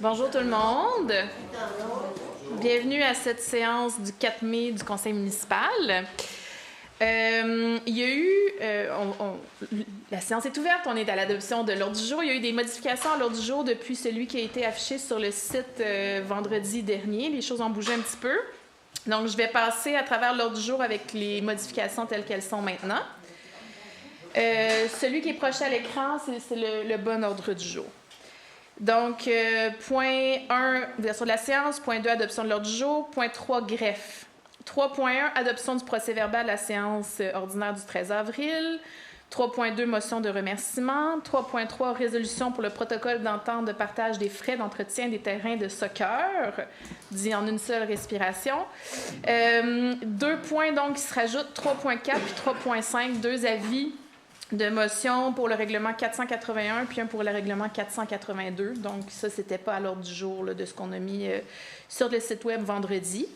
Bonjour tout le monde. Bienvenue à cette séance du 4 mai du Conseil municipal. Il y a eu, la séance est ouverte, on est à l'adoption de l'ordre du jour. Il y a eu des modifications à l'ordre du jour depuis celui qui a été affiché sur le site vendredi dernier. Les choses ont bougé un petit peu. Donc, je vais passer à travers l'ordre du jour avec les modifications telles qu'elles sont maintenant. Celui qui est projeté à l'écran, c'est le bon ordre du jour. Donc, point 1, ouverture de la séance. Point 2, adoption de l'ordre du jour. Point 3, greffe. 3.1, adoption du procès-verbal de la séance ordinaire du 13 avril. 3.2, motion de remerciement. 3.3, résolution pour le protocole d'entente de partage des frais d'entretien des terrains de soccer, dit en une seule respiration. 2 points donc qui se rajoutent, 3.4 puis 3.5, deux avis de motion pour le règlement 481 puis un pour le règlement 482. Donc ça, c'était pas à l'ordre du jour là, de ce qu'on a mis sur le site web vendredi.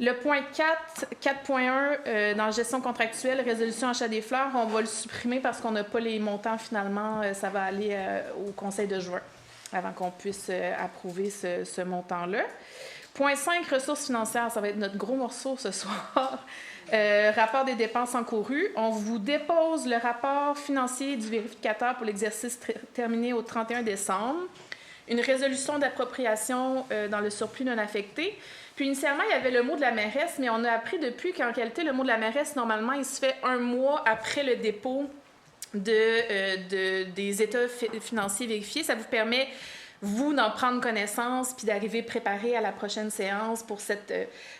Le point 4.1, dans la gestion contractuelle, résolution achat des fleurs, on va le supprimer parce qu'on n'a pas les montants finalement. Ça va aller au Conseil de juin avant qu'on puisse approuver ce montant-là. Point 5, ressources financières, ça va être notre gros morceau ce soir. Rapport des dépenses encourues. On vous dépose le rapport financier du vérificateur pour l'exercice terminé au 31 décembre. Une résolution d'appropriation dans le surplus non affecté. Puis initialement, il y avait le mot de la mairesse, mais on a appris depuis qu'en réalité, le mot de la mairesse, normalement, il se fait un mois après le dépôt des états financiers vérifiés. Ça vous permet, vous, d'en prendre connaissance puis d'arriver préparé à la prochaine séance pour cette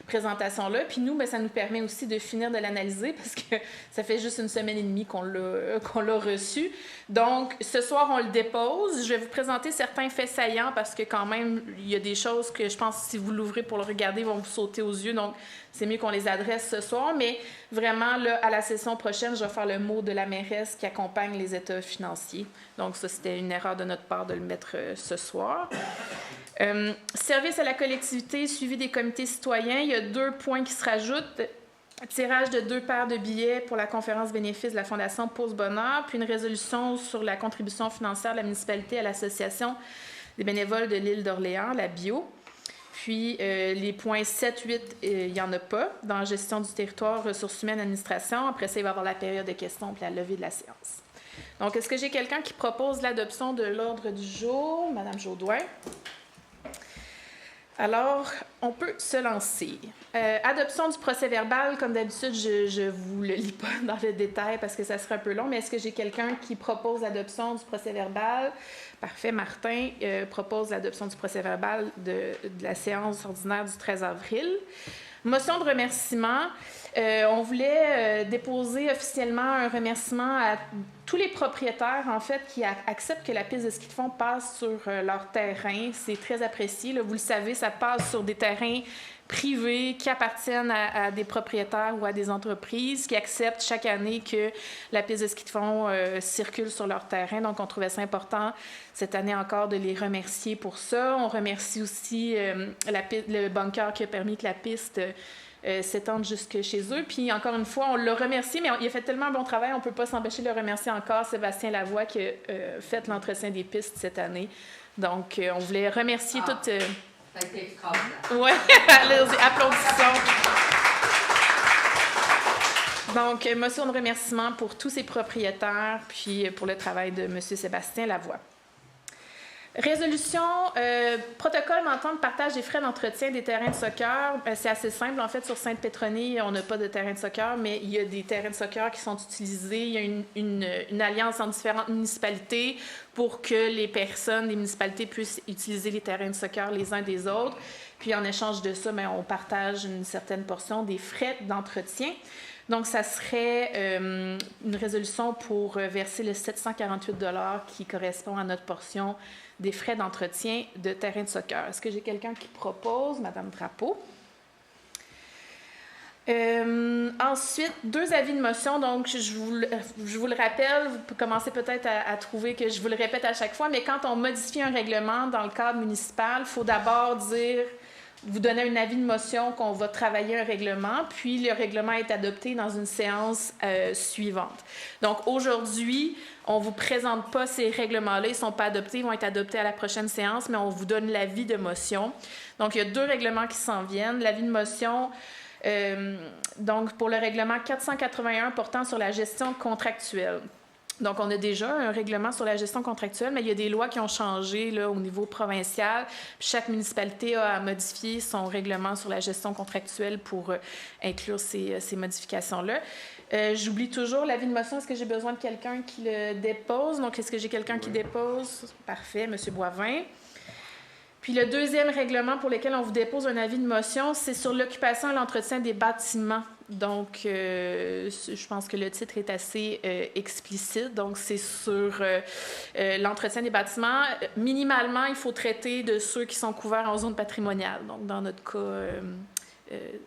présentation-là. Puis nous, bien, ça nous permet aussi de finir de l'analyser parce que ça fait juste une semaine et demie qu'on l'a reçu. Donc, ce soir, on le dépose. Je vais vous présenter certains faits saillants parce que quand même, il y a des choses que je pense, si vous l'ouvrez pour le regarder, vont vous sauter aux yeux. Donc, c'est mieux qu'on les adresse ce soir. Mais vraiment, là, à la session prochaine, je vais faire le mot de la mairesse qui accompagne les états financiers. Donc, ça, c'était une erreur de notre part de le mettre ce soir. Service à la collectivité, suivi des comités citoyens. Il y a 2 points qui se rajoutent. Tirage de 2 paires de billets pour la conférence bénéfice de la Fondation Pause Bonheur, puis une résolution sur la contribution financière de la municipalité à l'Association des bénévoles de l'île d'Orléans, la BIO. Puis les points 7, 8, il n'y en a pas dans la gestion du territoire, ressources humaines, administration. Après ça, il va y avoir la période de questions puis la levée de la séance. Donc, est-ce que j'ai quelqu'un qui propose l'adoption de l'ordre du jour? Madame Jaudoin. Alors, on peut se lancer. Adoption du procès-verbal, comme d'habitude, je ne vous le lis pas dans le détail parce que ça serait un peu long, mais est-ce que j'ai quelqu'un qui propose l'adoption du procès-verbal? Parfait, Martin propose l'adoption du procès-verbal de la séance ordinaire du 13 avril. Motion de remerciement. On voulait déposer officiellement un remerciement à tous les propriétaires, en fait, qui acceptent que la piste de ski de fond passe sur leur terrain. C'est très apprécié. Là, vous le savez, ça passe sur des terrains privés qui appartiennent à des propriétaires ou à des entreprises qui acceptent chaque année que la piste de ski de fond circule sur leur terrain. Donc, on trouvait ça important cette année encore de les remercier pour ça. On remercie aussi le bunker qui a permis que la piste s'étendre jusque chez eux. Puis, encore une fois, on l'a remercié, mais il a fait tellement un bon travail, on ne peut pas s'empêcher de le remercier encore, Sébastien Lavoie, qui a fait l'entretien des pistes cette année. Donc, on voulait remercier toutes... Ça a été extraordinaire. Oui, applaudissons. Donc, motion de remerciement pour tous ces propriétaires, puis pour le travail de M. Sébastien Lavoie. Résolution, protocole d'entente de partage des frais d'entretien des terrains de soccer. C'est assez simple. En fait, sur Sainte-Pétronie, on n'a pas de terrain de soccer, mais il y a des terrains de soccer qui sont utilisés. Il y a une alliance entre différentes municipalités pour que les personnes des municipalités puissent utiliser les terrains de soccer les uns des autres. Puis, en échange de ça, bien, on partage une certaine portion des frais d'entretien. Donc, ça serait une résolution pour verser le 748 $ qui correspond à notre portion des frais d'entretien de terrain de soccer. Est-ce que j'ai quelqu'un qui propose? Madame Drapeau. Ensuite, 2 avis de motion. Donc, je vous le rappelle, vous commencez peut-être à trouver que je vous le répète à chaque fois, mais quand on modifie un règlement dans le cadre municipal, il faut d'abord dire vous donner un avis de motion qu'on va travailler un règlement, puis le règlement est adopté dans une séance suivante. Donc, aujourd'hui, on ne vous présente pas ces règlements-là, ils ne sont pas adoptés, ils vont être adoptés à la prochaine séance, mais on vous donne l'avis de motion. Donc, il y a 2 règlements qui s'en viennent. L'avis de motion, donc pour le règlement 481 portant sur la gestion contractuelle. Donc, on a déjà un règlement sur la gestion contractuelle, mais il y a des lois qui ont changé là, au niveau provincial. Puis chaque municipalité a modifié son règlement sur la gestion contractuelle pour inclure ces modifications-là. J'oublie toujours l'avis de motion. Est-ce que j'ai besoin de quelqu'un qui le dépose? Donc, est-ce que j'ai quelqu'un qui dépose? Parfait, M. Boivin. Puis le deuxième règlement pour lequel on vous dépose un avis de motion, c'est sur l'occupation et l'entretien des bâtiments. Donc, je pense que le titre est assez explicite. Donc, c'est sur l'entretien des bâtiments. Minimalement, il faut traiter de ceux qui sont couverts en zone patrimoniale. Donc, dans notre cas,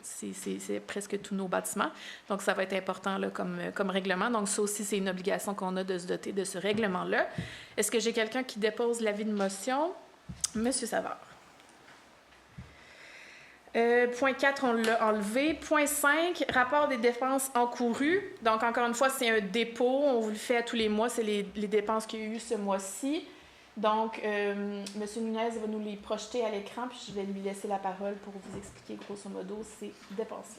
c'est presque tous nos bâtiments. Donc, ça va être important là, comme règlement. Donc, ça aussi, c'est une obligation qu'on a de se doter de ce règlement-là. Est-ce que j'ai quelqu'un qui dépose l'avis de motion? Monsieur Savard. Point 4, on l'a enlevé. Point 5, rapport des dépenses encourues. Donc, encore une fois, c'est un dépôt. On vous le fait à tous les mois. C'est les dépenses qu'il y a eu ce mois-ci. Donc, M. Nunez va nous les projeter à l'écran, puis je vais lui laisser la parole pour vous expliquer, grosso modo, ces dépenses.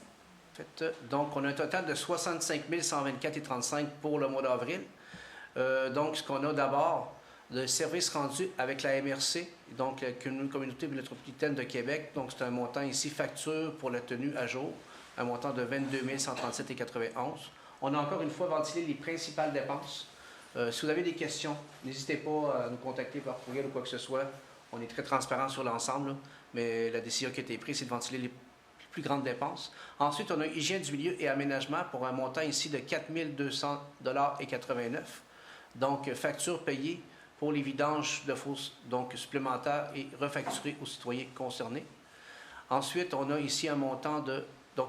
Donc, on a un total de 65 124,35 pour le mois d'avril. Donc, ce qu'on a d'abord, le service rendu avec la MRC, donc la Communauté métropolitaine de Québec. Donc, c'est un montant ici, facture pour la tenue à jour, un montant de 22 137,91. On a encore une fois ventilé les principales dépenses. Si vous avez des questions, n'hésitez pas à nous contacter par courriel ou quoi que ce soit. On est très transparent sur l'ensemble, mais la décision qui a été prise, c'est de ventiler les plus grandes dépenses. Ensuite, on a hygiène du milieu et aménagement pour un montant ici de 4 200,89 $. Donc, facture payée pour les vidanges de fosses donc supplémentaires et refacturées aux citoyens concernés. Ensuite, on a ici un montant de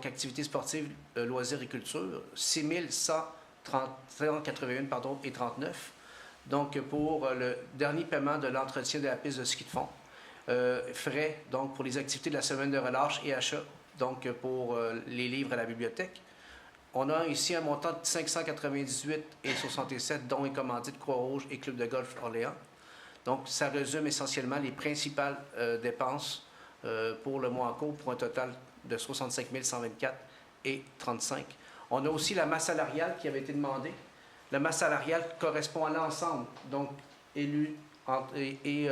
activités sportives, loisirs et culture, 6 181 et 39. Donc, pour le dernier paiement de l'entretien de la piste de ski de fond. Frais, donc, pour les activités de la semaine de relâche et achat, donc, pour les livres à la bibliothèque. On a ici un montant de 598,67 dont et commandites Croix-Rouge et Club de golf Orléans. Donc, ça résume essentiellement les principales dépenses pour le mois en cours pour un total de 65 124,35 $. On a aussi la masse salariale qui avait été demandée. La masse salariale correspond à l'ensemble, donc élus et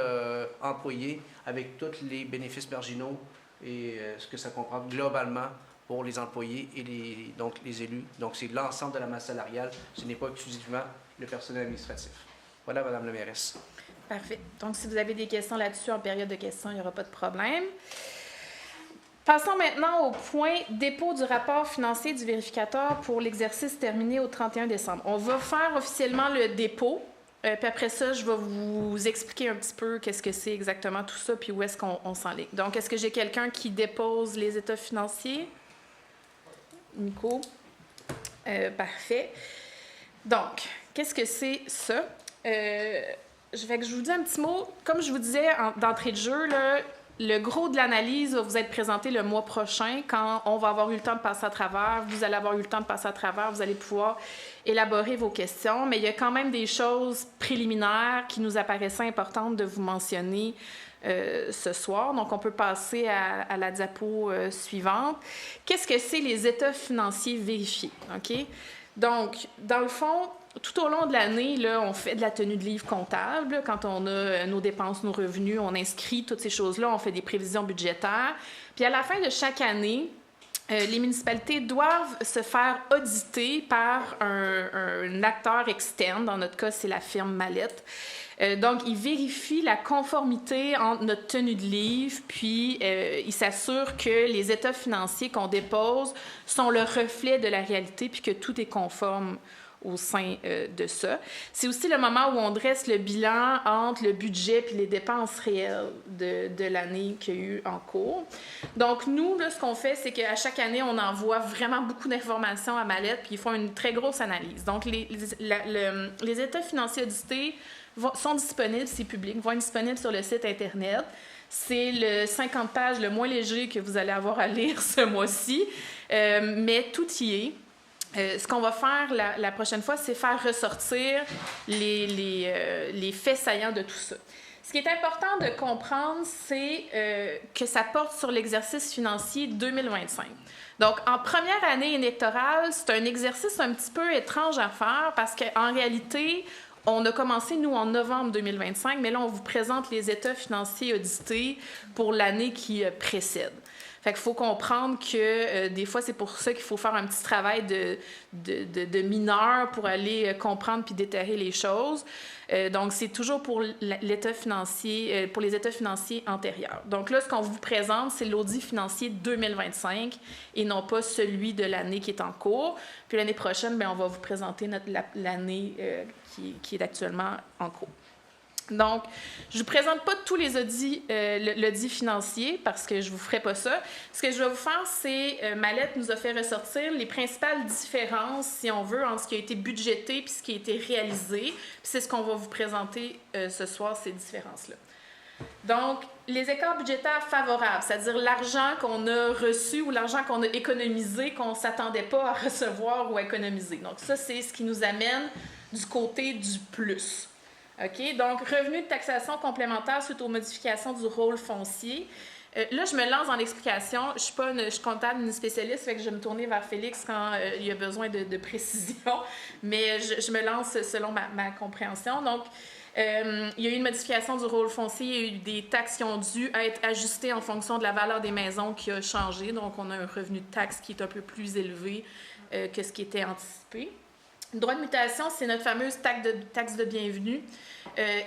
employés, avec tous les bénéfices marginaux et ce que ça comprend globalement pour les employés et les élus. Donc, c'est l'ensemble de la masse salariale. Ce n'est pas exclusivement le personnel administratif. Voilà, Mme la mairesse. Parfait. Donc, si vous avez des questions là-dessus en période de questions, il n'y aura pas de problème. Passons maintenant au point dépôt du rapport financier du vérificateur pour l'exercice terminé au 31 décembre. On va faire officiellement le dépôt. Puis après ça, je vais vous expliquer un petit peu qu'est-ce que c'est exactement tout ça, puis où est-ce qu'on s'enligne. Donc, est-ce que j'ai quelqu'un qui dépose les états financiers? Nico. Parfait. Donc, qu'est-ce que c'est ça? Je vous dis un petit mot. Comme je vous disais d'entrée de jeu, là, le gros de l'analyse va vous être présenté le mois prochain quand on va avoir eu le temps de passer à travers. Vous allez avoir eu le temps de passer à travers. Vous allez pouvoir élaborer vos questions. Mais il y a quand même des choses préliminaires qui nous apparaissaient importantes de vous mentionner ce soir. Donc, on peut passer à la diapo suivante. Qu'est-ce que c'est les états financiers vérifiés? OK? Donc, dans le fond, tout au long de l'année, là, on fait de la tenue de livre comptable. Quand on a nos dépenses, nos revenus, on inscrit toutes ces choses-là, on fait des prévisions budgétaires. Puis à la fin de chaque année, les municipalités doivent se faire auditer par un acteur externe. Dans notre cas, c'est la firme Mallette. Donc, il vérifie la conformité entre notre tenue de livre, puis il s'assure que les états financiers qu'on dépose sont le reflet de la réalité, puis que tout est conforme au sein de ça. C'est aussi le moment où on dresse le bilan entre le budget puis les dépenses réelles de l'année qu'il y a eu en cours. Donc, nous, là, ce qu'on fait, c'est qu'à chaque année, on envoie vraiment beaucoup d'informations à Mallette, puis ils font une très grosse analyse. Donc, les états financiers audités sont disponibles, c'est public, vont être disponibles sur le site Internet. C'est le 50 pages le moins léger que vous allez avoir à lire ce mois-ci, mais tout y est. Ce qu'on va faire la prochaine fois, c'est faire ressortir les faits saillants de tout ça. Ce qui est important de comprendre, c'est que ça porte sur l'exercice financier 2025. Donc, en première année électorale, c'est un exercice un petit peu étrange à faire parce qu'en réalité, on a commencé, nous, en novembre 2025, mais là, on vous présente les états financiers audités pour l'année qui précède. Fait qu'il faut comprendre que des fois, c'est pour ça qu'il faut faire un petit travail de mineur pour aller comprendre puis déterrer les choses. Donc, c'est toujours pour l'état financier, pour les états financiers antérieurs. Donc là, ce qu'on vous présente, c'est l'audit financier 2025 et non pas celui de l'année qui est en cours. Puis l'année prochaine, bien, on va vous présenter l'année qui est actuellement en cours. Donc, je ne vous présente pas tous les audits, l'audit financier, parce que je ne vous ferai pas ça. Ce que je vais vous faire, c'est, Mallette nous a fait ressortir les principales différences, si on veut, entre ce qui a été budgété et ce qui a été réalisé. Puis c'est ce qu'on va vous présenter ce soir, ces différences-là. Donc, les écarts budgétaires favorables, c'est-à-dire l'argent qu'on a reçu ou l'argent qu'on a économisé, qu'on ne s'attendait pas à recevoir ou à économiser. Donc, ça, c'est ce qui nous amène du côté du plus. OK? Donc, revenu de taxation complémentaire suite aux modifications du rôle foncier. Là, je me lance dans l'explication. Je suis comptable ni spécialiste, fait que je vais me tourner vers Félix quand il y a besoin de précision, mais je me lance selon ma compréhension. Donc, il y a eu une modification du rôle foncier, il y a eu des taxes qui ont dû être ajustées en fonction de la valeur des maisons qui a changé. Donc, on a un revenu de taxe qui est un peu plus élevé que ce qui était anticipé. Le droit de mutation, c'est notre fameuse taxe de bienvenue.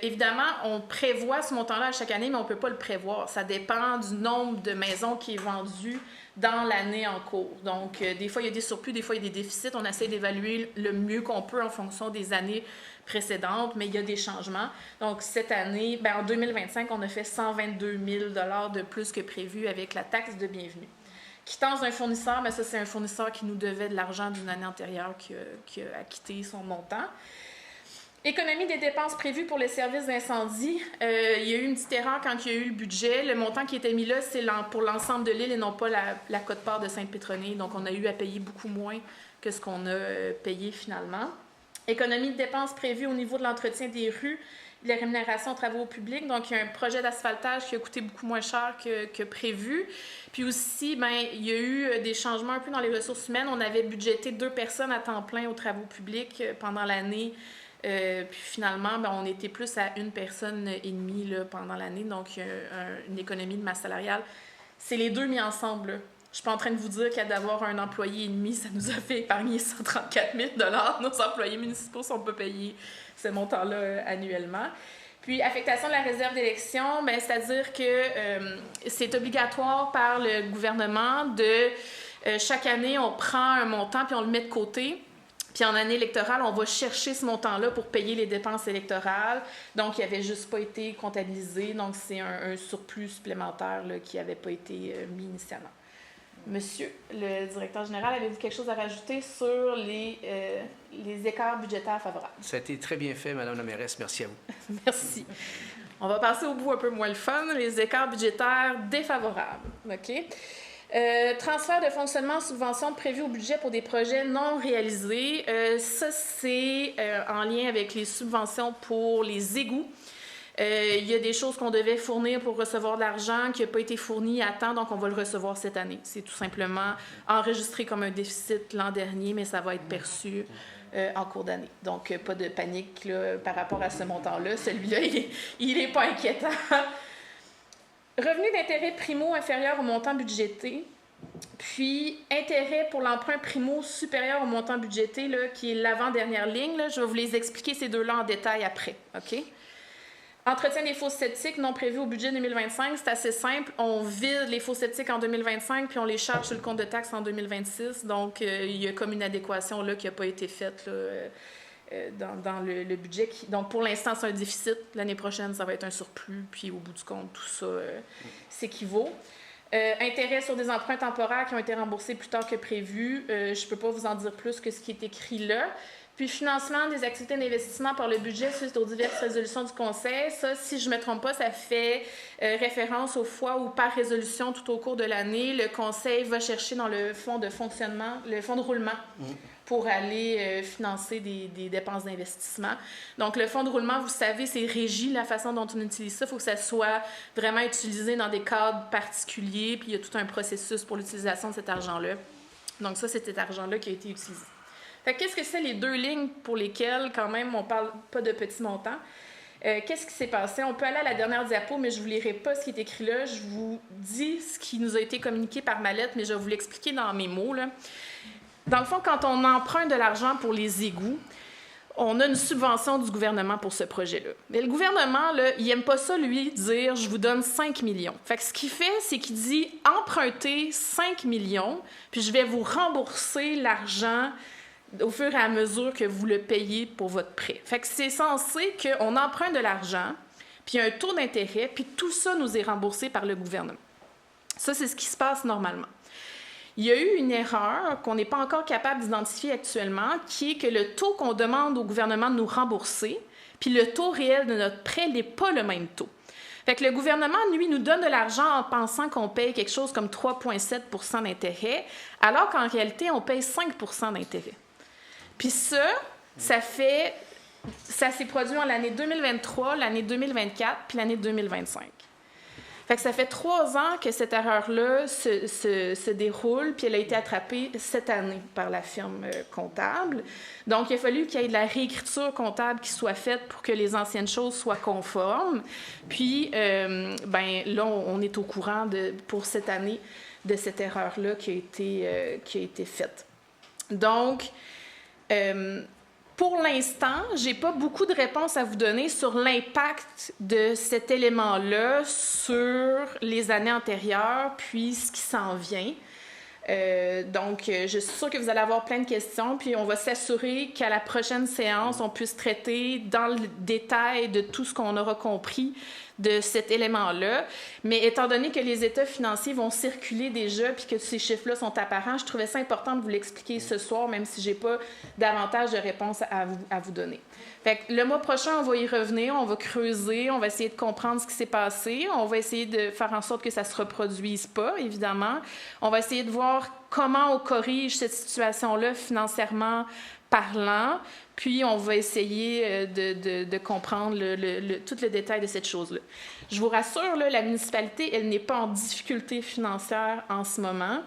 Évidemment, on prévoit ce montant-là à chaque année, mais on ne peut pas le prévoir. Ça dépend du nombre de maisons qui est vendu dans l'année en cours. Donc, des fois, il y a des surplus, des fois, il y a des déficits. On essaie d'évaluer le mieux qu'on peut en fonction des années précédentes, mais il y a des changements. Donc, cette année, bien, en 2025, on a fait 122 000 $ de plus que prévu avec la taxe de bienvenue. Quittance d'un fournisseur, mais ça, c'est un fournisseur qui nous devait de l'argent d'une année antérieure qui a acquitté son montant. Économie des dépenses prévues pour les services d'incendie. Il y a eu une petite erreur quand il y a eu le budget. Le montant qui était mis là, c'est pour l'ensemble de l'île et non pas la quote-part de Sainte-Pétronille. Donc, on a eu à payer beaucoup moins que ce qu'on a payé finalement. Économie de dépenses prévues au niveau de l'entretien des rues, de la rémunération aux travaux publics. Donc, il y a un projet d'asphaltage qui a coûté beaucoup moins cher que prévu. Puis aussi, bien, il y a eu des changements un peu dans les ressources humaines. On avait budgété 2 personnes à temps plein aux travaux publics pendant l'année. Puis finalement, bien, on était plus à 1 personne et demie là, pendant l'année. Donc, il y a une économie de masse salariale. C'est les deux mis ensemble, là. Je ne suis pas en train de vous dire qu'à d'avoir un employé et demi, ça nous a fait épargner 134 000 $. Nos employés municipaux ne sont pas payés ce montant-là annuellement. Puis, affectation de la réserve d'élection, bien, c'est-à-dire que c'est obligatoire par le gouvernement de... chaque année, on prend un montant puis on le met de côté. Puis en année électorale, on va chercher ce montant-là pour payer les dépenses électorales. Donc, il n'avait juste pas été comptabilisé. Donc, c'est un surplus supplémentaire là, qui n'avait pas été mis initialement. Monsieur le directeur général, avez-vous quelque chose à rajouter sur les écarts budgétaires favorables? Ça a été très bien fait, Mme la mairesse. Merci à vous. Merci. On va passer au bout un peu moins le fun, les écarts budgétaires défavorables. OK? Transfert de fonctionnement, subventions prévues au budget pour des projets non réalisés. Ça, c'est en lien avec les subventions pour les égouts. Il y a des choses qu'on devait fournir pour recevoir de l'argent qui n'a pas été fourni à temps, donc on va le recevoir cette année. C'est tout simplement enregistré comme un déficit l'an dernier, mais ça va être perçu en cours d'année. Donc, pas de panique là, par rapport à ce montant-là. Celui-là, il n'est pas inquiétant. Revenu d'intérêt primo inférieur au montant budgété, puis intérêt pour l'emprunt primo supérieur au montant budgété, là, qui est l'avant-dernière ligne. Là. Je vais vous les expliquer ces deux-là en détail après. OK? Entretien des fosses septiques non prévus au budget 2025, c'est assez simple. On vide les fosses septiques en 2025, puis on les charge sur le compte de taxes en 2026. Donc, il y a comme une adéquation là, qui n'a pas été faite là, dans le budget. Donc, pour l'instant, c'est un déficit. L'année prochaine, ça va être un surplus. Puis, au bout du compte, tout ça s'équivaut. Intérêt sur des emprunts temporaires qui ont été remboursés plus tard que prévu. Je ne peux pas vous en dire plus que ce qui est écrit là. Puis, financement des activités d'investissement par le budget suite aux diverses résolutions du Conseil. Ça, si je ne me trompe pas, ça fait référence aux fois où, par résolution, tout au cours de l'année, le Conseil va chercher dans le fonds de fonctionnement, le fonds de roulement, pour aller financer des dépenses d'investissement. Donc, le fonds de roulement, vous savez, c'est régi la façon dont on utilise ça. Il faut que ça soit vraiment utilisé dans des cadres particuliers, puis il y a tout un processus pour l'utilisation de cet argent-là. Donc, ça, c'est cet argent-là qui a été utilisé. Fait qu'est-ce que c'est les deux lignes pour lesquelles, quand même, on ne parle pas de petits montants? Qu'est-ce qui s'est passé? On peut aller à la dernière diapo, mais je ne vous lirai pas ce qui est écrit là. Je vous dis ce qui nous a été communiqué par ma lettre, mais je vais vous l'expliquer dans mes mots, là. Dans le fond, quand on emprunte de l'argent pour les égouts, on a une subvention du gouvernement pour ce projet-là. Mais le gouvernement, là, il n'aime pas ça, lui, dire « je vous donne 5 millions ». Fait que ce qu'il fait, c'est qu'il dit « empruntez 5 millions, puis je vais vous rembourser l'argent au fur et à mesure que vous le payez pour votre prêt ». Fait que c'est censé qu'on emprunte de l'argent, puis il y a un taux d'intérêt, puis tout ça nous est remboursé par le gouvernement. Ça, c'est ce qui se passe normalement. Il y a eu une erreur qu'on n'est pas encore capable d'identifier actuellement, qui est que le taux qu'on demande au gouvernement de nous rembourser, puis le taux réel de notre prêt n'est pas le même taux. Fait que le gouvernement, lui, nous donne de l'argent en pensant qu'on paye quelque chose comme 3,7 % d'intérêt, alors qu'en réalité, on paye 5 % d'intérêt. Puis ça s'est produit en l'année 2023, l'année 2024, puis l'année 2025. Fait que ça fait 3 ans que cette erreur-là se déroule, puis elle a été attrapée cette année par la firme comptable. Donc, il a fallu qu'il y ait de la réécriture comptable qui soit faite pour que les anciennes choses soient conformes. Puis, là, on est au courant pour cette année de cette erreur-là qui a été faite. Donc, pour l'instant, je n'ai pas beaucoup de réponses à vous donner sur l'impact de cet élément-là sur les années antérieures, puis ce qui s'en vient. Donc, je suis sûre que vous allez avoir plein de questions, puis on va s'assurer qu'à la prochaine séance, on puisse traiter dans le détail de tout ce qu'on aura compris de cet élément-là. Mais étant donné que les états financiers vont circuler déjà puis que ces chiffres-là sont apparents, je trouvais ça important de vous l'expliquer ce soir, même si je n'ai pas davantage de réponses à vous donner. Fait que le mois prochain, on va y revenir, on va creuser, on va essayer de comprendre ce qui s'est passé, on va essayer de faire en sorte que ça ne se reproduise pas, évidemment. On va essayer de voir comment on corrige cette situation-là financièrement parlant, puis on va essayer de comprendre tout le détail de cette chose-là. Je vous rassure, là, la municipalité, elle n'est pas en difficulté financière en ce moment.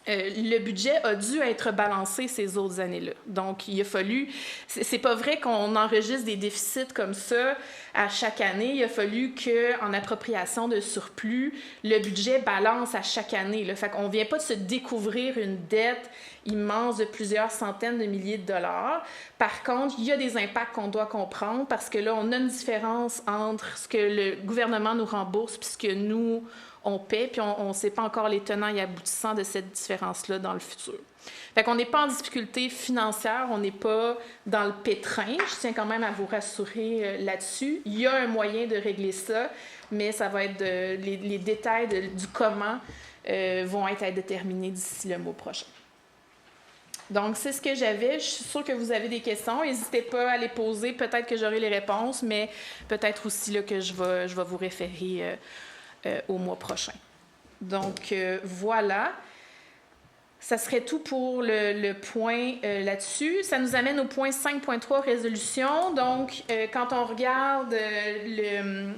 Le budget a dû être balancé ces autres années-là. Donc, il a fallu... C'est pas vrai qu'on enregistre des déficits comme ça à chaque année. Il a fallu qu'en appropriation de surplus, le budget balance à chaque année, là. Fait qu'on vient pas de se découvrir une dette immense de plusieurs centaines de milliers de dollars. Par contre, il y a des impacts qu'on doit comprendre parce que là, on a une différence entre ce que le gouvernement nous rembourse puis ce que nous... on paie, puis on ne sait pas encore les tenants et aboutissants de cette différence-là dans le futur. Fait qu'on n'est pas en difficulté financière, on n'est pas dans le pétrin. Je tiens quand même à vous rassurer là-dessus. Il y a un moyen de régler ça, mais ça va être les détails du comment vont être à déterminer d'ici le mois prochain. Donc, c'est ce que j'avais. Je suis sûre que vous avez des questions. N'hésitez pas à les poser. Peut-être que j'aurai les réponses, mais peut-être aussi là, que je vais vous référer au mois prochain. Donc, voilà. Ça serait tout pour le point là-dessus. Ça nous amène au point 5.3, résolution. Donc, quand on regarde le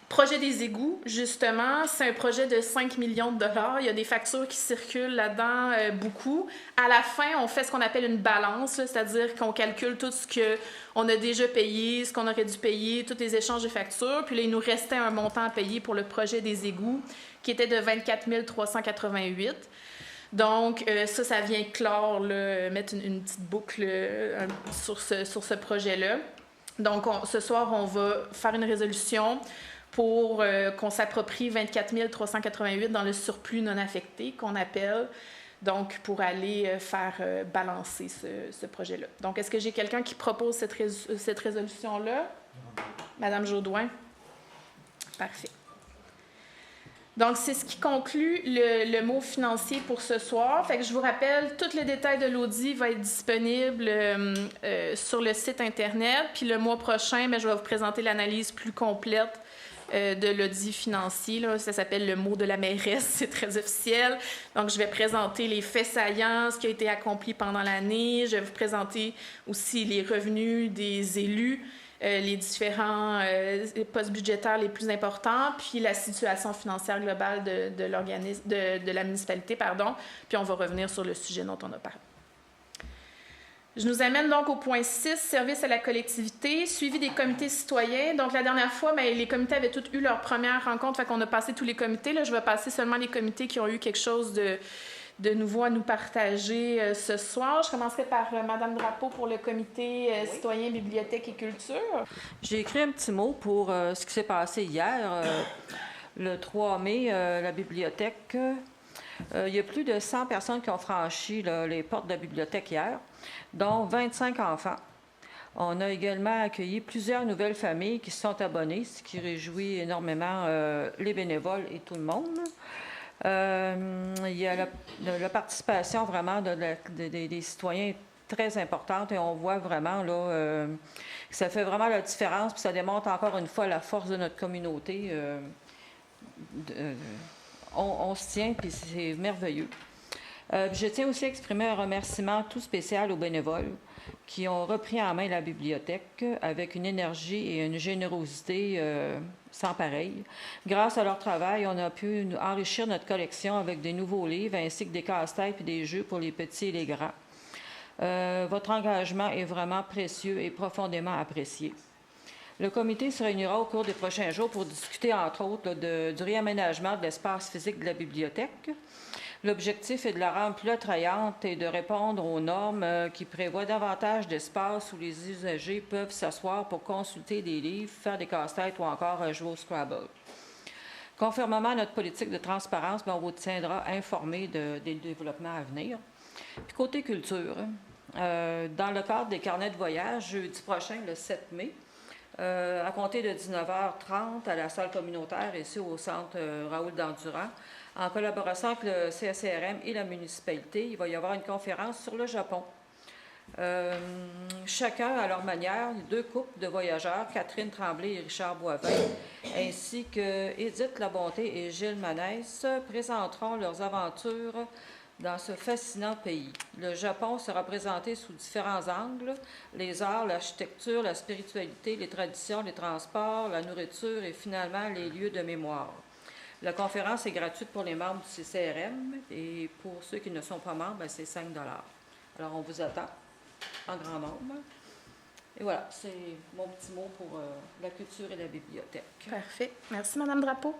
projet des égouts, justement, c'est un projet de 5 millions de dollars. Il y a des factures qui circulent là-dedans, beaucoup. À la fin, on fait ce qu'on appelle une balance, là, c'est-à-dire qu'on calcule tout ce qu'on a déjà payé, ce qu'on aurait dû payer, tous les échanges de factures. Puis là, il nous restait un montant à payer pour le projet des égouts qui était de 24 388. Donc, ça vient clore, là, mettre une petite boucle sur ce projet-là. Donc, ce soir, on va faire une résolution pour qu'on s'approprie 24 388 dans le surplus non affecté, qu'on appelle, donc pour aller faire balancer ce projet-là. Donc, est-ce que j'ai quelqu'un qui propose cette résolution-là? Madame Jodoin? Parfait. Donc, c'est ce qui conclut le mot financier pour ce soir. Fait que je vous rappelle, tout le détail de l'audit va être disponible sur le site Internet. Puis le mois prochain, je vais vous présenter l'analyse plus complète de l'audit financier. Là. Ça s'appelle le mot de la mairesse, c'est très officiel. Donc, je vais présenter les faits saillants, ce qui a été accompli pendant l'année. Je vais vous présenter aussi les revenus des élus, les différents postes budgétaires les plus importants, puis la situation financière globale de l'organisme, de la municipalité, pardon. Puis on va revenir sur le sujet dont on a parlé. Je nous amène donc au point 6, service à la collectivité, suivi des comités citoyens. Donc, la dernière fois, les comités avaient tous eu leur première rencontre, fait qu'on a passé tous les comités. Là, je vais passer seulement les comités qui ont eu quelque chose de nouveau à nous partager ce soir. Je commencerai par Mme Drapeau pour le comité citoyen, bibliothèque et culture. J'ai écrit un petit mot pour ce qui s'est passé hier, le 3 mai, la bibliothèque. Il y a plus de 100 personnes qui ont franchi les portes de la bibliothèque hier, dont 25 enfants. On a également accueilli plusieurs nouvelles familles qui se sont abonnées, ce qui réjouit énormément les bénévoles et tout le monde. Il y a la participation vraiment des citoyens très importante et on voit vraiment là, que ça fait vraiment la différence, puis ça démontre encore une fois la force de notre communauté. On se tient, puis c'est merveilleux. Je tiens aussi à exprimer un remerciement tout spécial aux bénévoles qui ont repris en main la bibliothèque avec une énergie et une générosité sans pareil. Grâce à leur travail, on a pu enrichir notre collection avec des nouveaux livres ainsi que des casse-têtes et des jeux pour les petits et les grands. Votre engagement est vraiment précieux et profondément apprécié. Le comité se réunira au cours des prochains jours pour discuter, entre autres, du réaménagement de l'espace physique de la bibliothèque. L'objectif est de la rendre plus attrayante et de répondre aux normes qui prévoient davantage d'espace où les usagers peuvent s'asseoir pour consulter des livres, faire des casse-têtes ou encore jouer au Scrabble. Conformément à notre politique de transparence, on vous tiendra informé des développements à venir. Puis côté culture, dans le cadre des carnets de voyage, jeudi prochain, le 7 mai, à compter de 19h30 à la salle communautaire, ici au centre Raoul Dandurand, en collaboration avec le CSCRM et la municipalité, il va y avoir une conférence sur le Japon. Chacun, à leur manière, deux couples de voyageurs, Catherine Tremblay et Richard Boivin, ainsi que Édith Labonté et Gilles Manès, présenteront leurs aventures dans ce fascinant pays. Le Japon sera présenté sous différents angles, les arts, l'architecture, la spiritualité, les traditions, les transports, la nourriture et finalement les lieux de mémoire. La conférence est gratuite pour les membres du CCRM et pour ceux qui ne sont pas membres, c'est 5 $. Alors on vous attend en grand nombre. Et voilà, c'est mon petit mot pour la culture et la bibliothèque. Parfait. Merci, Mme Drapeau.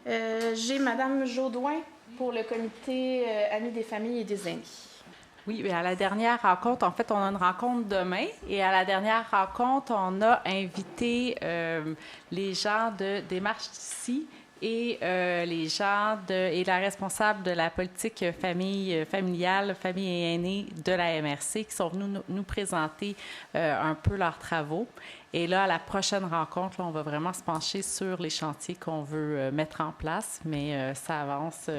J'ai Mme Jaudoin pour le comité Amis des familles et des amis. Oui, mais à la dernière rencontre, en fait, on a une rencontre demain. Et à la dernière rencontre, on a invité les gens de Démarche d'ici et les gens et la responsable de la politique familiale, famille et aînés de la MRC qui sont venus nous présenter un peu leurs travaux. Et là, à la prochaine rencontre, là, on va vraiment se pencher sur les chantiers qu'on veut mettre en place, mais ça avance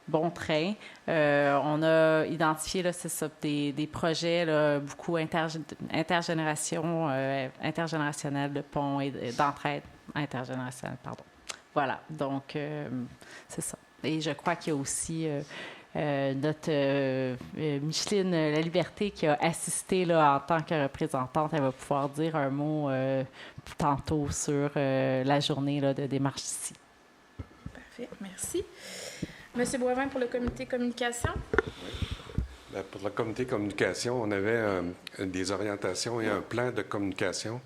bon train. On a identifié, là, c'est ça, des projets là, beaucoup intergénérationnels de ponts et d'entraide intergénérationnelle, pardon. Voilà, donc c'est ça. Et je crois qu'il y a aussi notre Micheline Laliberté qui a assisté là, en tant que représentante. Elle va pouvoir dire un mot tantôt sur la journée là, de Démarche d'ici. Parfait, merci. Monsieur Boivin pour le comité communication. Oui. Pour le comité communication, on avait des orientations et un plan de communication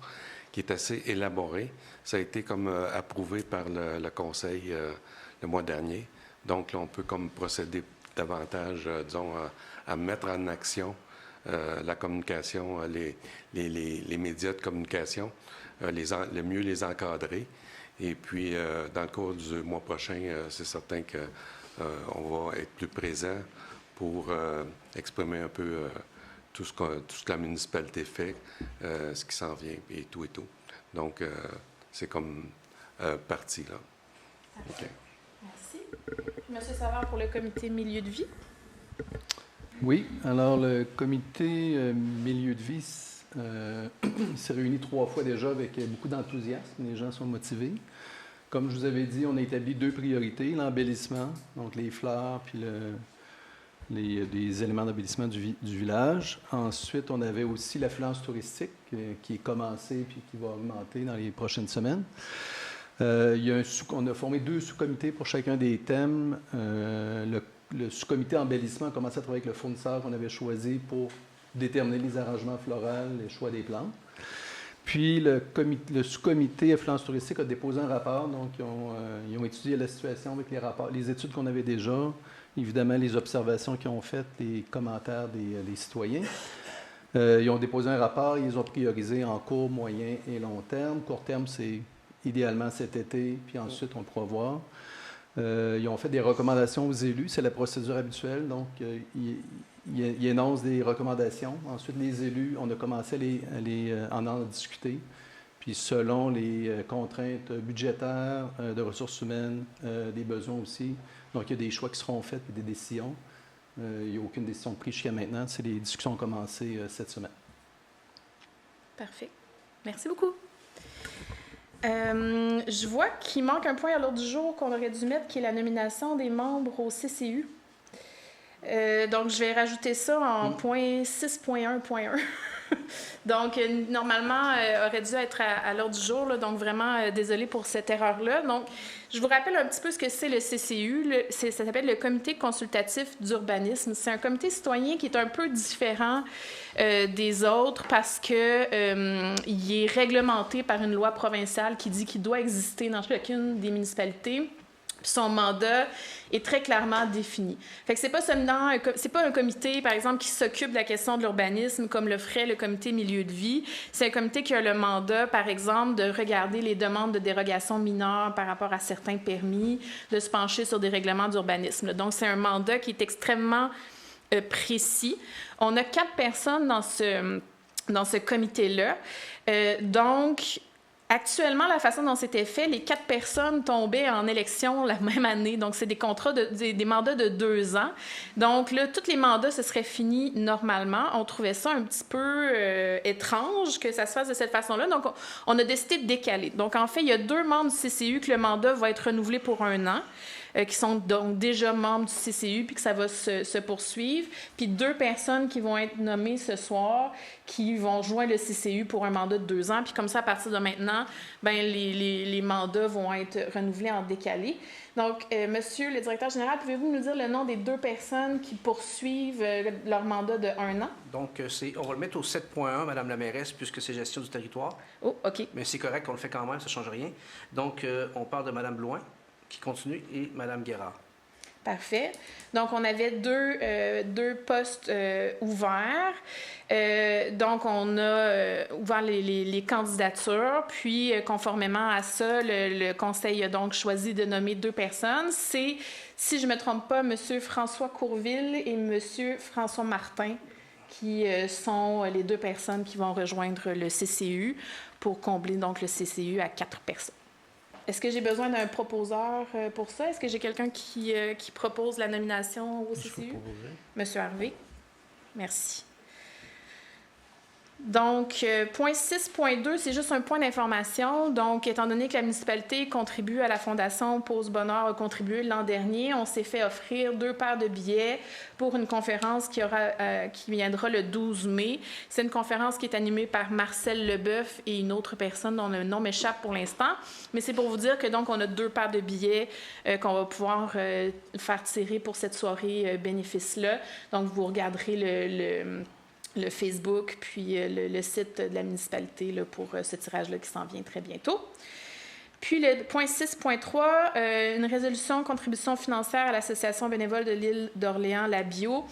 qui est assez élaboré. Ça a été comme approuvé par le conseil le mois dernier. Donc, là, on peut comme procéder davantage, disons, à mettre en action la communication, les médias de communication, le mieux les encadrer. Et puis, dans le cours du mois prochain, c'est certain qu'on va être plus présent pour exprimer un peu tout ce que la municipalité fait, ce qui s'en vient et tout et tout. Donc, c'est comme parti, là. OK. Merci. Monsieur Savard pour le comité milieu de vie. Oui, alors le comité milieu de vie s'est réuni 3 fois déjà avec beaucoup d'enthousiasme. Les gens sont motivés. Comme je vous avais dit, on a établi 2 priorités, l'embellissement, donc les fleurs, puis les éléments d'embellissement du village. Ensuite, on avait aussi l'affluence touristique qui est commencée puis qui va augmenter dans les prochaines semaines. On a formé 2 sous-comités pour chacun des thèmes. Le sous-comité embellissement a commencé à travailler avec le fournisseur qu'on avait choisi pour déterminer les arrangements floraux, les choix des plantes. Puis le sous-comité affluence touristique a déposé un rapport. Donc, ils ont étudié la situation avec les études qu'on avait déjà, évidemment les observations qu'ils ont faites, les commentaires des citoyens. Ils ont déposé un rapport, ils ont priorisé en court, moyen et long terme. Court terme, c'est idéalement cet été, puis ensuite, on le pourra voir. Ils ont fait des recommandations aux élus, c'est la procédure habituelle, donc ils énoncent des recommandations. Ensuite, les élus, on a commencé à en discuter, puis selon les contraintes budgétaires, de ressources humaines, des besoins aussi. Donc, il y a des choix qui seront faits et des décisions. Il n'y a aucune décision prise jusqu'à maintenant. Les discussions ont commencé cette semaine. Parfait. Merci beaucoup. Je vois qu'il manque un point à l'ordre du jour qu'on aurait dû mettre, qui est la nomination des membres au CCU. Donc, je vais rajouter ça en point 6.1.1. Donc, normalement, aurait dû être à l'ordre du jour. Là, donc, vraiment, désolée pour cette erreur-là. Donc, je vous rappelle un petit peu ce que c'est le CCU. Ça s'appelle le Comité consultatif d'urbanisme. C'est un comité citoyen qui est un peu différent des autres parce que il est réglementé par une loi provinciale qui dit qu'il doit exister dans chacune des municipalités. Puis son mandat est très clairement défini. Fait que c'est pas seulement c'est pas un comité, par exemple, qui s'occupe de la question de l'urbanisme comme le ferait le comité milieu de vie. C'est un comité qui a le mandat, par exemple, de regarder les demandes de dérogation mineures par rapport à certains permis, de se pencher sur des règlements d'urbanisme. Donc, c'est un mandat qui est extrêmement précis. On a 4 personnes dans ce comité-là. Donc, actuellement, la façon dont c'était fait, les 4 personnes tombaient en élection la même année. Donc, c'est des contrats, des mandats de 2 ans. Donc, là, tous les mandats, ce serait fini normalement. On trouvait ça un petit peu étrange que ça se fasse de cette façon-là. Donc, on a décidé de décaler. Donc, en fait, il y a 2 membres du CCU que le mandat va être renouvelé pour 1 an. Qui sont donc déjà membres du CCU, puis que ça va se poursuivre. Puis 2 personnes qui vont être nommées ce soir, qui vont joindre le CCU pour un mandat de 2 ans. Puis comme ça, à partir de maintenant, ben les mandats vont être renouvelés en décalé. Donc, monsieur le directeur général, pouvez-vous nous dire le nom des 2 personnes qui poursuivent leur mandat de 1 an? Donc, on va le mettre au 7.1, Madame la mairesse, puisque c'est gestion du territoire. Oh, OK. Mais c'est correct, on le fait quand même, ça ne change rien. Donc, on parle de Madame Blouin, qui continue, et Mme Guérard. Parfait. Donc, on avait 2 postes ouverts. Donc, on a ouvert les candidatures. Puis, conformément à ça, le conseil a donc choisi de nommer 2 personnes. C'est, si je ne me trompe pas, M. François Courville et M. François Martin, qui sont les 2 personnes qui vont rejoindre le CCU pour combler donc le CCU à 4 personnes. Est-ce que j'ai besoin d'un proposeur pour ça? Est-ce que j'ai quelqu'un qui propose la nomination au CCU? Monsieur Harvey. Merci. Donc, point 6.2, c'est juste un point d'information. Donc, étant donné que la municipalité contribue à la Fondation Pause Bonheur a contribué l'an dernier, on s'est fait offrir 2 paires de billets pour une conférence qui viendra le 12 mai. C'est une conférence qui est animée par Marcel Leboeuf et une autre personne dont le nom m'échappe pour l'instant. Mais c'est pour vous dire que donc on a 2 paires de billets qu'on va pouvoir faire tirer pour cette soirée bénéfice-là. Donc, vous regarderez le Facebook, puis le site de la municipalité là, pour ce tirage-là qui s'en vient très bientôt. Puis le point 6.3, une résolution contribution financière à l'Association bénévole de l'île d'Orléans, la Bio.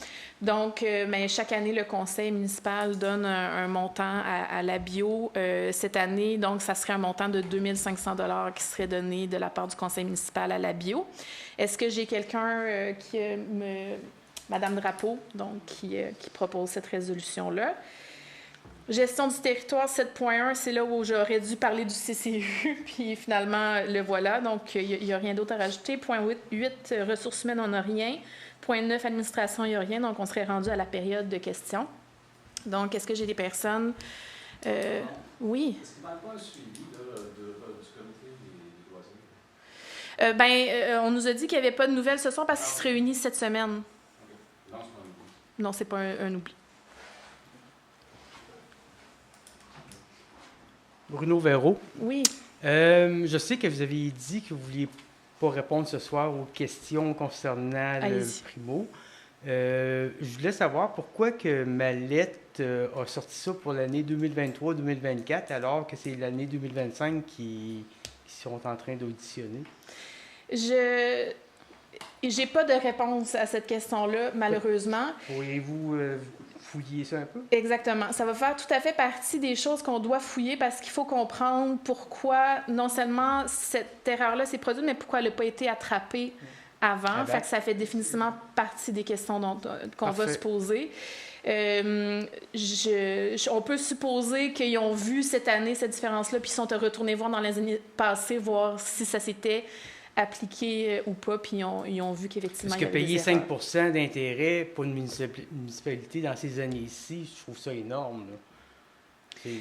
Donc, chaque année, le conseil municipal donne un montant à la Bio. Cette année, donc, ça serait un montant de 2 500 $ qui serait donné de la part du conseil municipal à la Bio. Est-ce que j'ai quelqu'un Madame Drapeau, donc, qui propose cette résolution-là. Gestion du territoire 7.1, c'est là où j'aurais dû parler du CCU, puis finalement, le voilà. Donc, il n'y a rien d'autre à rajouter. Point 8, ressources humaines, on n'a rien. Point 9, administration, il n'y a rien. Donc, on serait rendu à la période de questions. Donc, est-ce que j'ai des personnes? Oui. Est-ce qu'il n'y a pas un suivi du comité des loisirs? On nous a dit qu'il n'y avait pas de nouvelles ce soir parce qu'ils se réunissent cette semaine. Okay. Non, c'est pas un oubli. Non, c'est pas un oubli. Bruno Véraud. Oui. Je sais que vous avez dit que vous ne vouliez pas répondre ce soir aux questions concernant le Primo. Je voulais savoir pourquoi que Mallette a sorti ça pour l'année 2023-2024 alors que c'est l'année 2025 qui sont en train d'auditionner. J'ai pas de réponse à cette question-là, malheureusement. Pourriez-vous fouiller ça un peu? Exactement. Ça va faire tout à fait partie des choses qu'on doit fouiller parce qu'il faut comprendre pourquoi, non seulement cette erreur-là s'est produite, mais pourquoi elle n'a pas été attrapée avant. Fait que ça fait définitivement partie des questions qu'on va se poser. On peut supposer qu'ils ont vu cette année cette différence-là, puis ils sont retournés voir dans les années passées, voir si ça s'était appliqué ou pas, puis ils ont vu qu'effectivement, parce que payer 5 % d'intérêt pour une municipalité dans ces années-ci, je trouve ça énorme. Oui.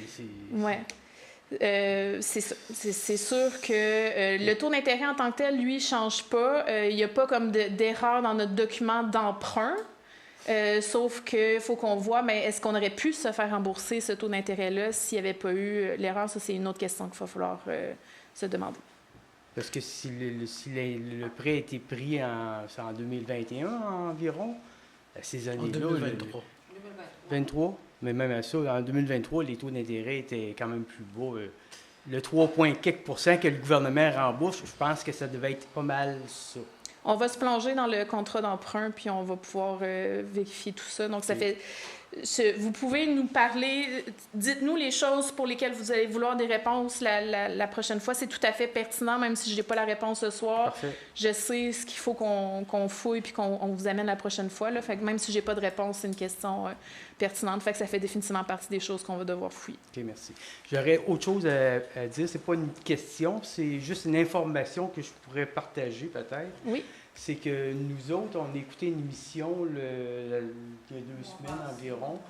C'est sûr que le taux d'intérêt en tant que tel, lui, ne change pas. Il n'y a pas comme d'erreur dans notre document d'emprunt. Sauf qu'il faut qu'on voit, mais est-ce qu'on aurait pu se faire rembourser ce taux d'intérêt-là s'il n'y avait pas eu l'erreur? Ça, c'est une autre question qu'il va falloir se demander. Parce que si le prêt a été pris en 2021 environ, ces années-là... En 2023. 2023? Mais même à ça, en 2023, les taux d'intérêt étaient quand même plus bas. Le 3,quelques % que le gouvernement rembourse, je pense que ça devait être pas mal ça. On va se plonger dans le contrat d'emprunt, puis on va pouvoir vérifier tout ça. Donc, ça fait... Vous pouvez nous parler, dites-nous les choses pour lesquelles vous allez vouloir des réponses la prochaine fois. C'est tout à fait pertinent, même si je n'ai pas la réponse ce soir. Parfait. Je sais ce qu'il faut qu'on fouille puis qu'on vous amène la prochaine fois. Là. Fait que même si je n'ai pas de réponse, c'est une question pertinente. Fait que ça fait définitivement partie des choses qu'on va devoir fouiller. OK, merci. J'aurais autre chose à dire. C'est pas une question, c'est juste une information que je pourrais partager peut-être. Oui. C'est que nous autres, on a écouté une émission il y a 2 semaines environ.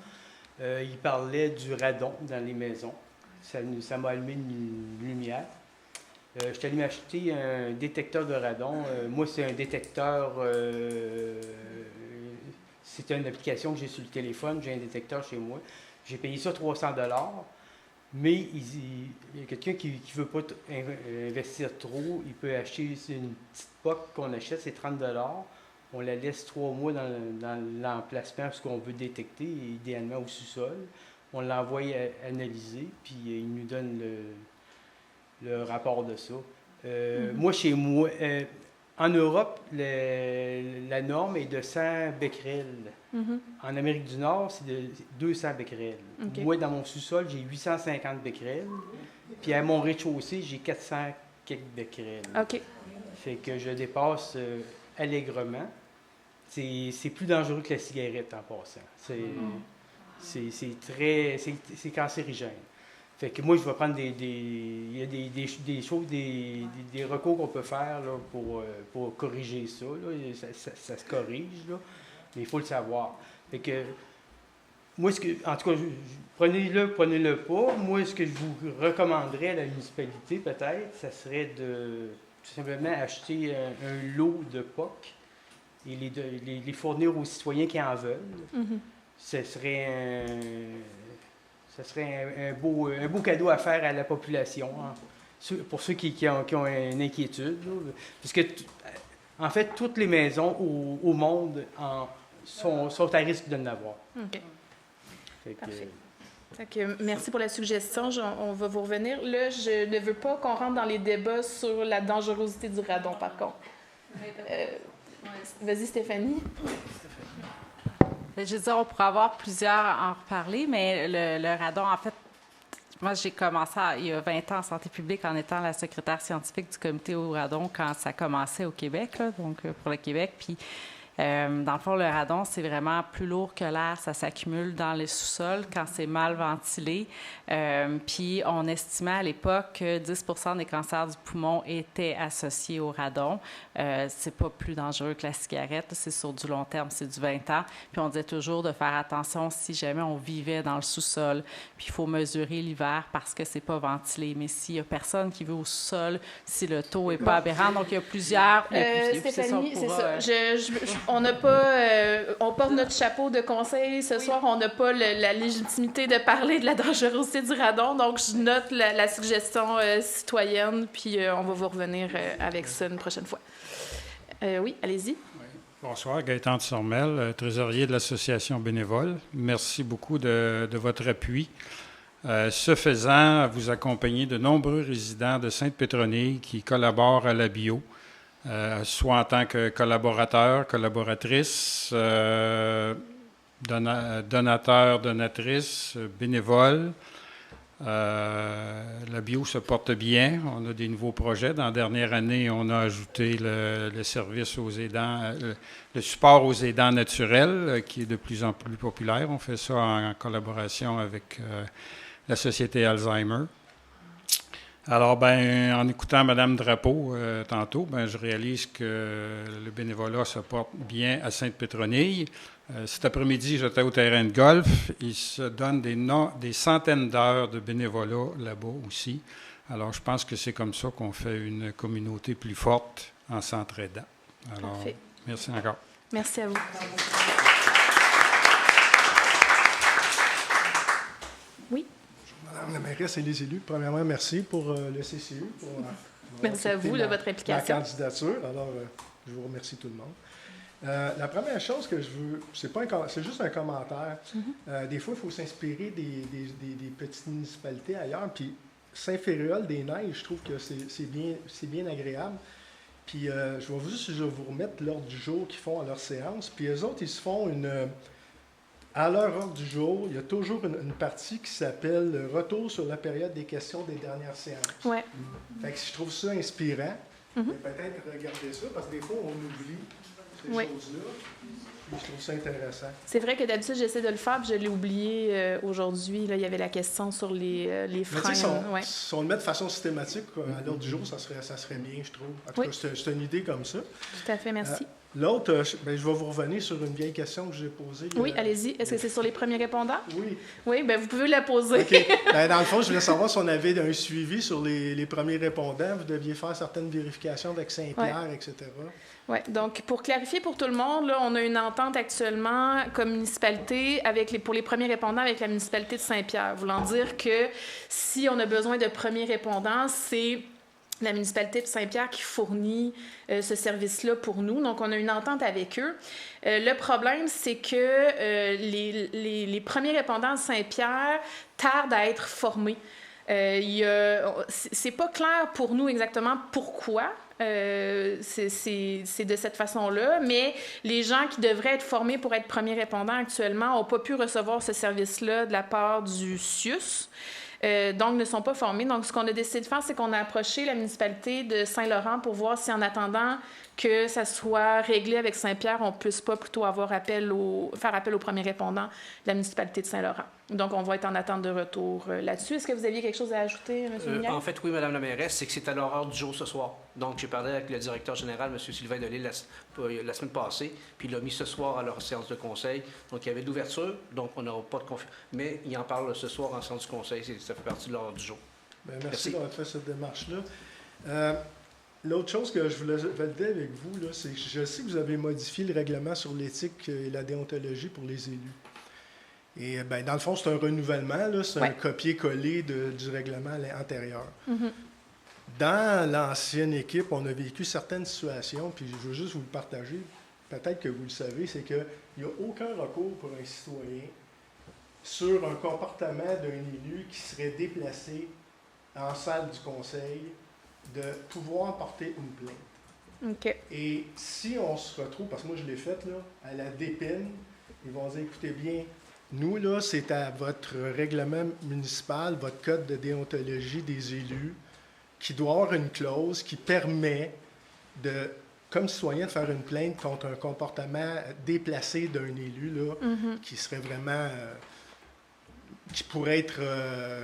Il parlait du radon dans les maisons. Ça m'a allumé une lumière. Je suis allé m'acheter un détecteur de radon. Moi, c'est un détecteur... c'est une application que j'ai sur le téléphone. J'ai un détecteur chez moi. J'ai payé ça 300 $. Mais il y a quelqu'un qui ne veut pas investir trop. Il peut acheter une petite POC qu'on achète, c'est 30 $. On la laisse 3 mois dans l'emplacement parce qu'on veut détecter, idéalement au sous-sol. On l'envoie analyser, puis il nous donne le rapport de ça. Moi, chez moi, en Europe, la norme est de 100 becquerels. En Amérique du Nord, c'est de 200 becquerels. Okay. Moi, dans mon sous-sol, j'ai 850 becquerels. Puis à mon rez-de-chaussée, j'ai 400 quelques becquerels. OK. Fait que je dépasse allègrement. C'est plus dangereux que la cigarette en passant. C'est cancérigène. Fait que moi, je vais prendre il y a des choses, des recours qu'on peut faire là, pour corriger ça, là. Ça se corrige, là. Mais il faut le savoir. Fait que, moi, en tout cas, prenez-le pas. Moi, ce que je vous recommanderais à la municipalité, peut-être, ça serait de tout simplement acheter un lot de POC et les fournir aux citoyens qui en veulent. Ce serait un beau cadeau à faire à la population, hein, pour ceux qui ont une inquiétude. Là. Parce que, en fait, toutes les maisons au monde sont à risque de n'avoir. OK. Parfait. Fait que, merci pour la suggestion. On va vous revenir. Là, je ne veux pas qu'on rentre dans les débats sur la dangerosité du radon, par contre. Vas-y, Stéphanie. Je veux dire, on pourrait avoir plusieurs à en reparler, mais le radon, en fait, moi, j'ai commencé il y a 20 ans en santé publique en étant la secrétaire scientifique du comité au radon quand ça commençait au Québec, là, donc pour le Québec. Puis Dans le fond, le radon, c'est vraiment plus lourd que l'air. Ça s'accumule dans les sous-sols quand c'est mal ventilé. Puis, on estimait à l'époque que 10 des cancers du poumon étaient associés au radon. C'est pas plus dangereux que la cigarette. C'est sur du long terme, c'est du 20 ans. Puis, on disait toujours de faire attention si jamais on vivait dans le sous-sol. Puis, il faut mesurer l'hiver parce que c'est pas ventilé. Mais s'il y a personne qui veut au sous-sol, si le taux est pas aberrant, donc il y a plusieurs... Stéphanie, c'est ça. On n'a pas... on porte notre chapeau de conseil. Ce soir, on n'a pas la légitimité de parler de la dangerosité du radon. Donc, je note la suggestion citoyenne, puis on va vous revenir avec ça une prochaine fois. Oui, allez-y. Bonsoir, Gaëtan de Sormel, trésorier de l'Association bénévole. Merci beaucoup de votre appui. Ce faisant, vous accompagnez de nombreux résidents de Sainte-Pétronille qui collaborent à la bio, soit en tant que collaborateurs, collaboratrices, donateurs, donatrices, bénévoles. La bio se porte bien. On a des nouveaux projets. Dans la dernière année, on a ajouté le service aux aidants, le support aux aidants naturels, qui est de plus en plus populaire. On fait ça en collaboration avec la Société Alzheimer. Alors, en écoutant Mme Drapeau tantôt, je réalise que le bénévolat se porte bien à Sainte-Pétronille. Cet après-midi, j'étais au terrain de golf. Il se donne des centaines d'heures de bénévolat là-bas aussi. Alors, je pense que c'est comme ça qu'on fait une communauté plus forte en s'entraidant. Alors, parfait. Merci encore. Merci à vous. Oui. Madame la mairesse et les élus, premièrement, merci pour le CCU. Merci à vous de votre implication. La candidature. Alors, je vous remercie tout le monde. La première chose que je veux, c'est juste un commentaire. Des fois, il faut s'inspirer des petites municipalités ailleurs. Puis Saint-Féréol-des-Neiges, je trouve que c'est bien agréable. Puis je vais vous remettre l'ordre du jour qu'ils font à leur séance. Puis eux autres, ils se font à leur ordre du jour, il y a toujours une partie qui s'appelle « Retour sur la période des questions des dernières séances ». Ouais. Fait que je trouve ça inspirant. Peut-être regarder ça, parce que des fois, on oublie ces choses-là. Puis je trouve ça intéressant. C'est vrai que d'habitude, j'essaie de le faire, puis je l'ai oublié aujourd'hui. Là, il y avait la question sur les freins. Si on le met de façon systématique à l'ordre du jour, ça serait bien, je trouve. En tout cas, c'est une idée comme ça. Tout à fait, merci. L'autre, je vais vous revenir sur une vieille question que j'ai posée. Oui, allez-y. Est-ce que c'est sur les premiers répondants? Oui. Oui, vous pouvez la poser. OK. Dans le fond, je voulais savoir si on avait un suivi sur les premiers répondants. Vous deviez faire certaines vérifications avec Saint-Pierre, etc. Oui. Donc, pour clarifier pour tout le monde, là, on a une entente actuellement comme municipalité pour les premiers répondants avec la municipalité de Saint-Pierre. Voulant dire que si on a besoin de premiers répondants, c'est la municipalité de Saint-Pierre qui fournit ce service-là pour nous. Donc, on a une entente avec eux. Le problème, c'est que les premiers répondants de Saint-Pierre tardent à être formés. C'est pas clair pour nous exactement pourquoi. C'est de cette façon-là, mais les gens qui devraient être formés pour être premiers répondants actuellement n'ont pas pu recevoir ce service-là de la part du CIUS. Donc, ne sont pas formés. Donc, ce qu'on a décidé de faire, c'est qu'on a approché la municipalité de Saint-Laurent pour voir si, en attendant que ça soit réglé avec Saint-Pierre, on ne puisse pas plutôt faire appel aux premiers répondants de la municipalité de Saint-Laurent. Donc, on va être en attente de retour là-dessus. Est-ce que vous aviez quelque chose à ajouter, M. Mignac? En fait, oui, Mme la mairesse, c'est que c'est à l'heure du jour ce soir. Donc, j'ai parlé avec le directeur général, M. Sylvain Delisle, la semaine passée, puis il l'a mis ce soir à leur séance de conseil. Donc, il y avait de l'ouverture, donc on n'aura pas de confusion. Mais il en parle ce soir en séance du conseil, ça fait partie de l'ordre du jour. Merci d'avoir fait cette démarche-là. L'autre chose que je voulais valider avec vous, là, c'est que je sais que vous avez modifié le règlement sur l'éthique et la déontologie pour les élus. Et dans le fond, c'est un renouvellement, c'est un copier-coller du règlement antérieur. Dans l'ancienne équipe, on a vécu certaines situations, puis je veux juste vous le partager, peut-être que vous le savez, c'est qu'il n'y a aucun recours pour un citoyen sur un comportement d'un élu qui serait déplacé en salle du conseil de pouvoir porter une plainte. OK. Et si on se retrouve, parce que moi je l'ai fait, là, à la dépine, ils vont dire, écoutez bien, nous, là, c'est à votre règlement municipal, votre code de déontologie des élus, qui doit avoir une clause qui permet de comme citoyen, de faire une plainte contre un comportement déplacé d'un élu, là, qui serait vraiment... qui pourrait être,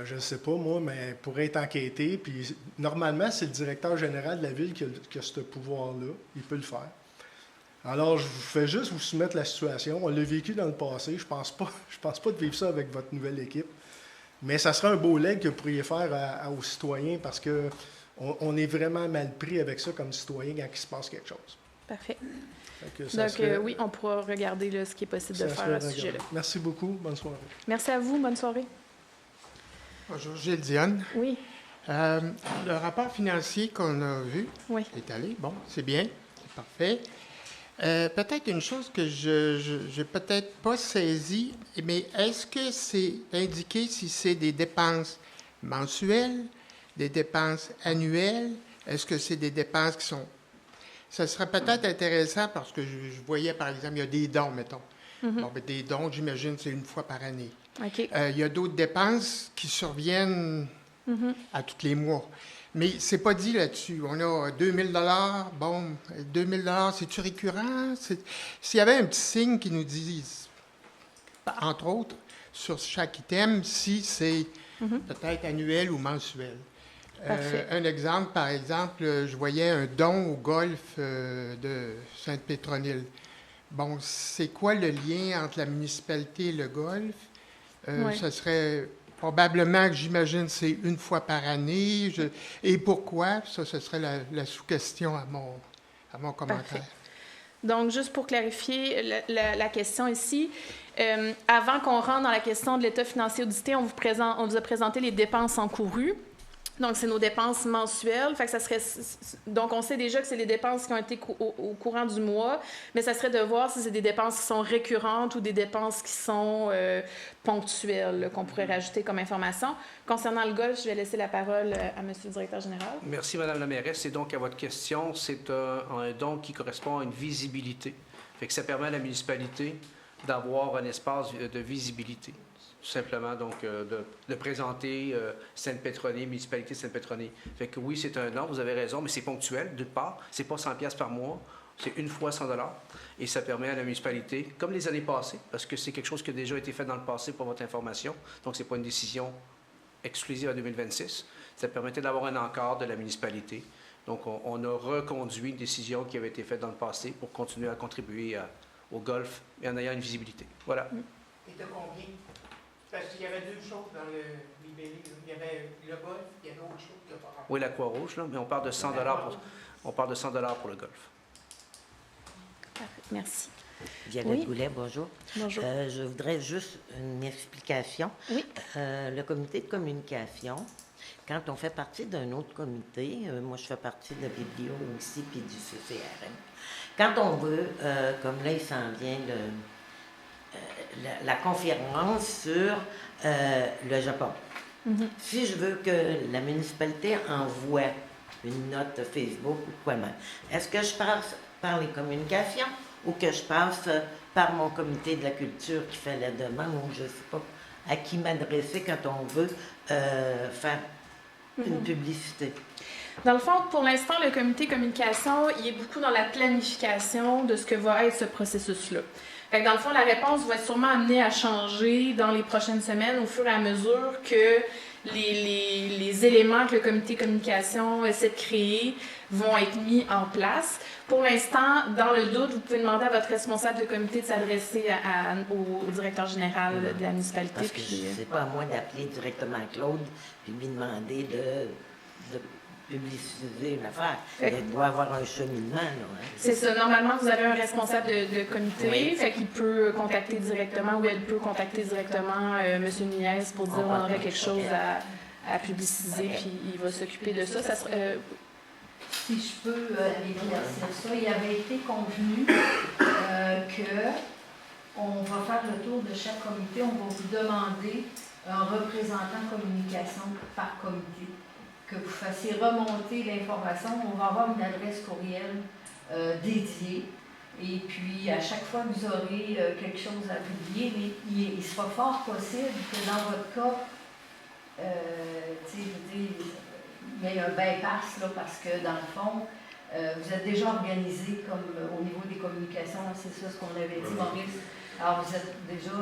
je ne sais pas moi, mais pourrait être enquêté. Puis normalement, c'est le directeur général de la ville qui a ce pouvoir-là. Il peut le faire. Alors, je vous fais juste vous soumettre la situation. On l'a vécu dans le passé. Je pense pas de vivre ça avec votre nouvelle équipe. Mais ça serait un beau leg que vous pourriez faire aux citoyens parce que on est vraiment mal pris avec ça comme citoyen quand il se passe quelque chose. Parfait. Donc, oui, on pourra regarder là, ce qui est possible de faire à ce sujet-là. Merci beaucoup. Bonne soirée. Merci à vous. Bonne soirée. Bonjour, Gilles Dionne. Oui. Le rapport financier qu'on a vu est allé. Bon, c'est bien. C'est parfait. Peut-être une chose que je n'ai peut-être pas saisie, mais est-ce que c'est indiqué si c'est des dépenses mensuelles, des dépenses annuelles? Est-ce que c'est des dépenses qui sont... Ça serait peut-être intéressant parce que je voyais, par exemple, il y a des dons, mettons. Bon, ben, des dons, j'imagine, c'est une fois par année. OK. Il y a d'autres dépenses qui surviennent à tous les mois. Mais c'est pas dit là-dessus. On a 2000 $. Bon, 2000 $, c'est-tu récurrent? S'il y avait un petit signe qui nous dise, entre autres, sur chaque item, si c'est peut-être annuel ou mensuel. Un exemple, par exemple, je voyais un don au golf de Sainte-Pétronille. Bon, c'est quoi le lien entre la municipalité et le golf? Ça serait probablement, que j'imagine, c'est une fois par année. Et pourquoi? Ça, ce serait la sous-question à mon commentaire. Parfait. Donc, juste pour clarifier la question ici, avant qu'on rentre dans la question de l'état financier audité, on vous a présenté les dépenses encourues. Donc, c'est nos dépenses mensuelles. Fait que ça serait... Donc, on sait déjà que c'est les dépenses qui ont été au courant du mois, mais ça serait de voir si c'est des dépenses qui sont récurrentes ou des dépenses qui sont ponctuelles, là, qu'on pourrait rajouter comme information. Concernant le golf, je vais laisser la parole à M. le directeur général. Merci, Mme la mairesse. Et donc, à votre question, c'est un don qui correspond à une visibilité. Fait que ça permet à la municipalité d'avoir un espace de visibilité. Tout simplement, donc, de présenter Sainte-Pétronille, municipalité de Sainte-Pétronille. Fait que oui, c'est un don, vous avez raison, mais c'est ponctuel, d'une part. C'est pas 100 $ par mois, c'est une fois 100 $. Et ça permet à la municipalité, comme les années passées, parce que c'est quelque chose qui a déjà été fait dans le passé pour votre information, donc c'est pas une décision exclusive à 2026, ça permettait d'avoir un encart de la municipalité. Donc, on a reconduit une décision qui avait été faite dans le passé pour continuer à contribuer au golf et en ayant une visibilité. Voilà. Et de combien? Parce qu'il y avait deux choses dans le libellé. Il y avait le golf, il y avait autre chose qui n'a pas rapport. Oui, la Croix-Rouge, là, mais on parle de 100 $ pour le golf. Parfait. Merci. Violette Goulet, bonjour. Bonjour. Je voudrais juste une explication. Oui. Le comité de communication, quand on fait partie d'un autre comité, moi je fais partie de la Biblio aussi, puis du CCRM, quand on veut, comme là il s'en vient la conférence sur le Japon. Si je veux que la municipalité envoie une note Facebook ou quoi même, est-ce que je passe par les communications ou que je passe par mon comité de la culture qui fait la demande ou je ne sais pas à qui m'adresser quand on veut faire une publicité? Dans le fond, pour l'instant, le comité communication, il est beaucoup dans la planification de ce que va être ce processus-là. Fait que dans le fond, la réponse va être sûrement amenée à changer dans les prochaines semaines au fur et à mesure que les éléments que le comité communication essaie de créer vont être mis en place. Pour l'instant, dans le doute, vous pouvez demander à votre responsable de comité de s'adresser au directeur général de la municipalité. Parce que c'est pas à moi d'appeler directement Claude et lui demander de publiciser l'affaire. Il doit avoir un cheminement. Là, hein. C'est ça. Normalement, vous avez un responsable de comité, oui. Fait qu'il peut contacter directement ou elle peut contacter directement M. Nunez pour dire qu'on aurait quelque chose à publiciser, puis il va s'occuper de ça. Ça serait, si je peux éclaircir ça, il avait été convenu qu'on va faire le tour de chaque comité, on va vous demander un représentant communication par comité, que vous fassiez remonter l'information. On va avoir une adresse courriel dédiée. Et puis, à chaque fois que vous aurez quelque chose à publier, mais il sera fort possible que dans votre cas, il y ait un bypass, là, parce que dans le fond, Vous êtes déjà organisé comme au niveau des communications, c'est ça ce qu'on avait dit, Maurice. Alors, vous êtes déjà...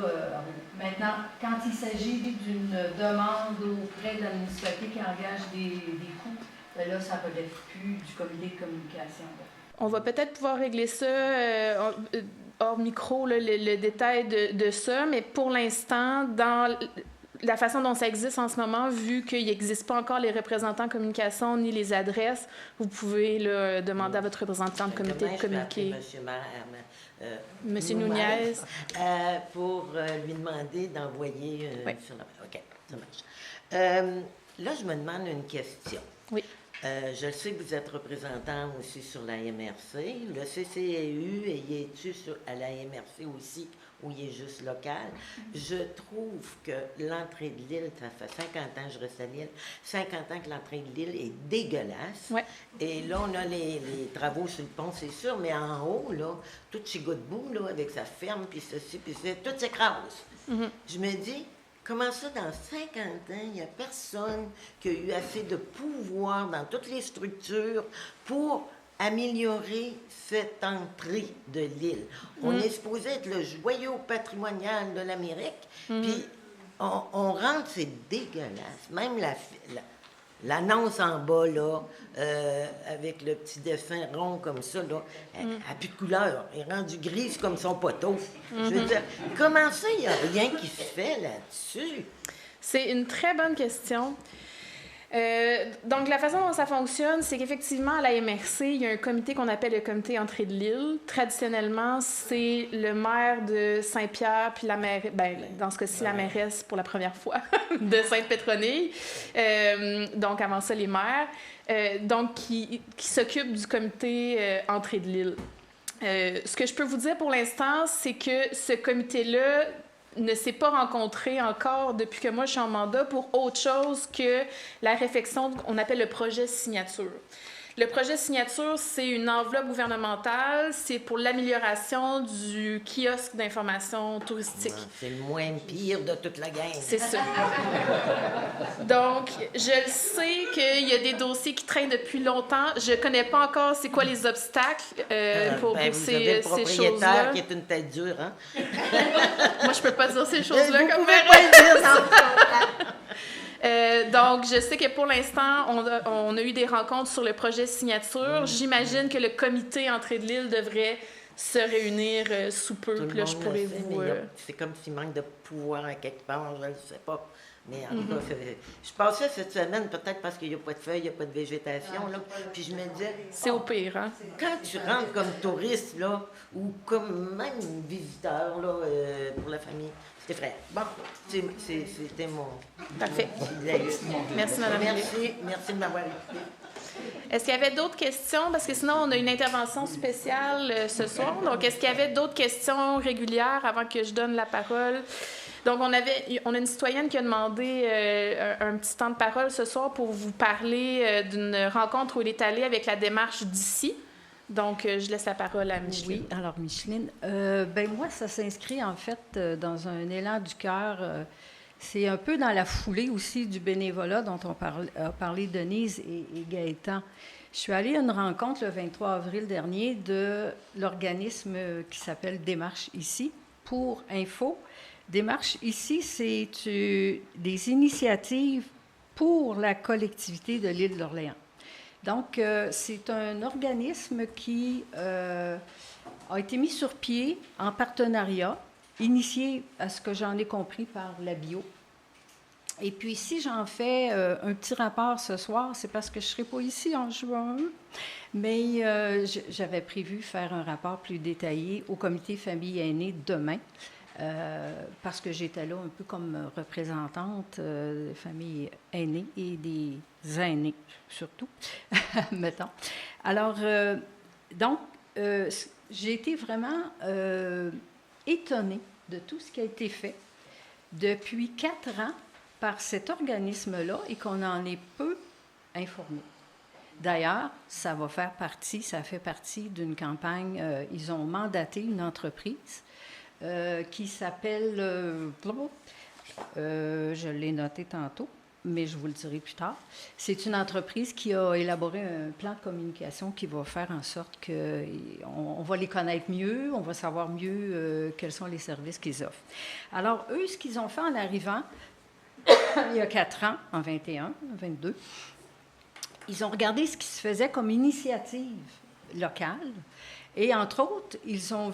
maintenant, quand il s'agit d'une demande auprès de la municipalité qui engage des coûts, ben là, ça ne relève plus du comité de communication. On va peut-être pouvoir régler ça hors micro, là, le détail de ça, mais pour l'instant, dans la façon dont ça existe en ce moment, vu qu'il n'existe pas encore les représentants communication ni les adresses, vous pouvez là, demander à votre représentant de comité de communiquer. Monsieur Nunez. Pour lui demander d'envoyer oui. sur la... OK, ça marche. Là, je me demande une question. Oui. Je sais que vous êtes représentant aussi sur la MRC. Le CCAU, y est-tu à la MRC aussi, ou il est juste local? Je trouve que l'entrée de l'île, ça fait 50 ans que je reste à l'île, 50 ans que l'entrée de l'île est dégueulasse. Ouais. Et là, on a les travaux sur le pont, c'est sûr, mais en haut, là, tout chez Godbout, là, avec sa ferme, puis ceci, puis ça, tout s'écrase. Je me dis... Comment ça, dans 50 ans, il n'y a personne qui a eu assez de pouvoir dans toutes les structures pour améliorer cette entrée de l'île? On est supposé être le joyau patrimonial de l'Amérique, puis on rentre, c'est dégueulasse. Même l'annonce en bas, là, avec le petit dessin rond comme ça, là, elle n'a plus de couleur. Elle est rendue grise comme son poteau. Je veux dire, comment ça, il n'y a rien qui se fait là-dessus? C'est une très bonne question. Donc, la façon dont ça fonctionne, c'est qu'effectivement, à la MRC, il y a un comité qu'on appelle le comité entrée de l'île. Traditionnellement, c'est le maire de Saint-Pierre, puis la maire, dans ce cas-ci, la mairesse pour la première fois de Sainte-Pétronille. Donc, avant ça, les maires. Donc, qui s'occupent du comité entrée de l'île. Ce que je peux vous dire pour l'instant, c'est que ce comité-là ne s'est pas rencontré encore depuis que moi je suis en mandat pour autre chose que la réflexion qu'on appelle le projet signature. Le projet signature, c'est une enveloppe gouvernementale, c'est pour l'amélioration du kiosque d'information touristique. C'est le moins pire de toute la gang. C'est ça. Donc, je le sais qu'il y a des dossiers qui traînent depuis longtemps. Je connais pas encore c'est quoi les obstacles pour vous avez le propriétaire qui est une tête dure, hein? Moi, je peux pas dire ces choses-là vous comme pouvez pas le dire, non. Donc, je sais que pour l'instant, on a eu des rencontres sur le projet signature. J'imagine que le comité entrée de l'île devrait se réunir sous peu. Puis là, je pourrais vous... C'est comme s'il manque de pouvoir à quelque part, je ne sais pas. Mais en tout cas, je passais cette semaine, peut-être parce qu'il n'y a pas de feuilles, il n'y a pas de végétation, là, puis je me disais... C'est au pire, hein? Quand tu rentres comme touriste, là, ou comme même visiteur, là, pour la famille, c'était frais. Bon, c'était mon... Parfait. Merci, Mme Merci de m'avoir écouté. Est-ce qu'il y avait d'autres questions? Parce que sinon, on a une intervention spéciale ce soir. Donc, est-ce qu'il y avait d'autres questions régulières avant que je donne la parole? Donc, on a une citoyenne qui a demandé un petit temps de parole ce soir pour vous parler d'une rencontre où elle est allée avec la démarche d'ici. Donc, je laisse la parole à Micheline. Oui, alors Micheline, moi, ça s'inscrit en fait dans un élan du cœur. C'est un peu dans la foulée aussi du bénévolat dont a parlé Denise et Gaëtan. Je suis allée à une rencontre le 23 avril dernier de l'organisme qui s'appelle Démarche Ici. Pour info, Démarche Ici, c'est des initiatives pour la collectivité de l'île d'Orléans. Donc, c'est un organisme qui a été mis sur pied en partenariat, initié, à ce que j'en ai compris, par la bio. Et puis, si j'en fais un petit rapport ce soir, c'est parce que je ne serai pas ici en juin, mais j'avais prévu faire un rapport plus détaillé au comité famille aînée demain, parce que j'étais là un peu comme représentante des familles aînées et des aînés, surtout, mettons. Alors, donc, j'ai été vraiment étonnée de tout ce qui a été fait depuis 4 ans par cet organisme-là et qu'on en est peu informé. D'ailleurs, ça fait partie d'une campagne, ils ont mandaté une entreprise qui s'appelle, je l'ai noté tantôt, mais je vous le dirai plus tard. C'est une entreprise qui a élaboré un plan de communication qui va faire en sorte qu'on va les connaître mieux, on va savoir mieux quels sont les services qu'ils offrent. Alors, eux, ce qu'ils ont fait en arrivant, il y a 4 ans, en 21, 22, ils ont regardé ce qui se faisait comme initiative locale. Et entre autres, ils ont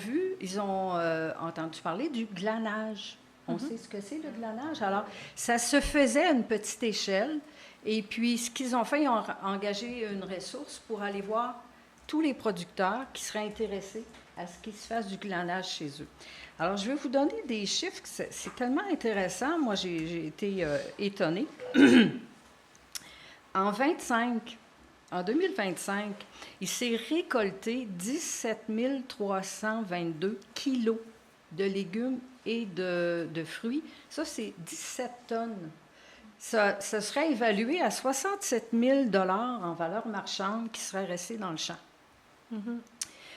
entendu parler du glanage. On sait ce que c'est, le glanage. Alors, ça se faisait à une petite échelle. Et puis, ce qu'ils ont fait, ils ont engagé une ressource pour aller voir tous les producteurs qui seraient intéressés à ce qu'il se fasse du glanage chez eux. Alors, je vais vous donner des chiffres. C'est tellement intéressant. Moi, j'ai été étonnée. En 2025, il s'est récolté 17 322 kilos de légumes et de fruits. Ça, c'est 17 tonnes. Ça serait évalué à 67 000 $ en valeur marchande qui serait resté dans le champ. Mm-hmm.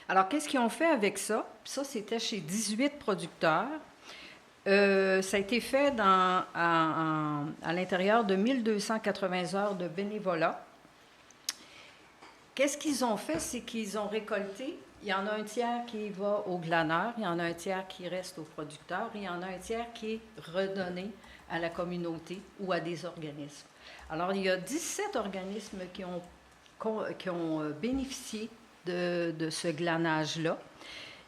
Alors, qu'est-ce qu'ils ont fait avec ça? Ça, c'était chez 18 producteurs. Ça a été fait à l'intérieur de 1280 heures de bénévolat. Qu'est-ce qu'ils ont fait? C'est qu'ils ont récolté. Il y en a un tiers qui va aux glaneurs, il y en a un tiers qui reste aux producteurs, et il y en a un tiers qui est redonné à la communauté ou à des organismes. Alors, il y a 17 organismes qui ont bénéficié de ce glanage-là.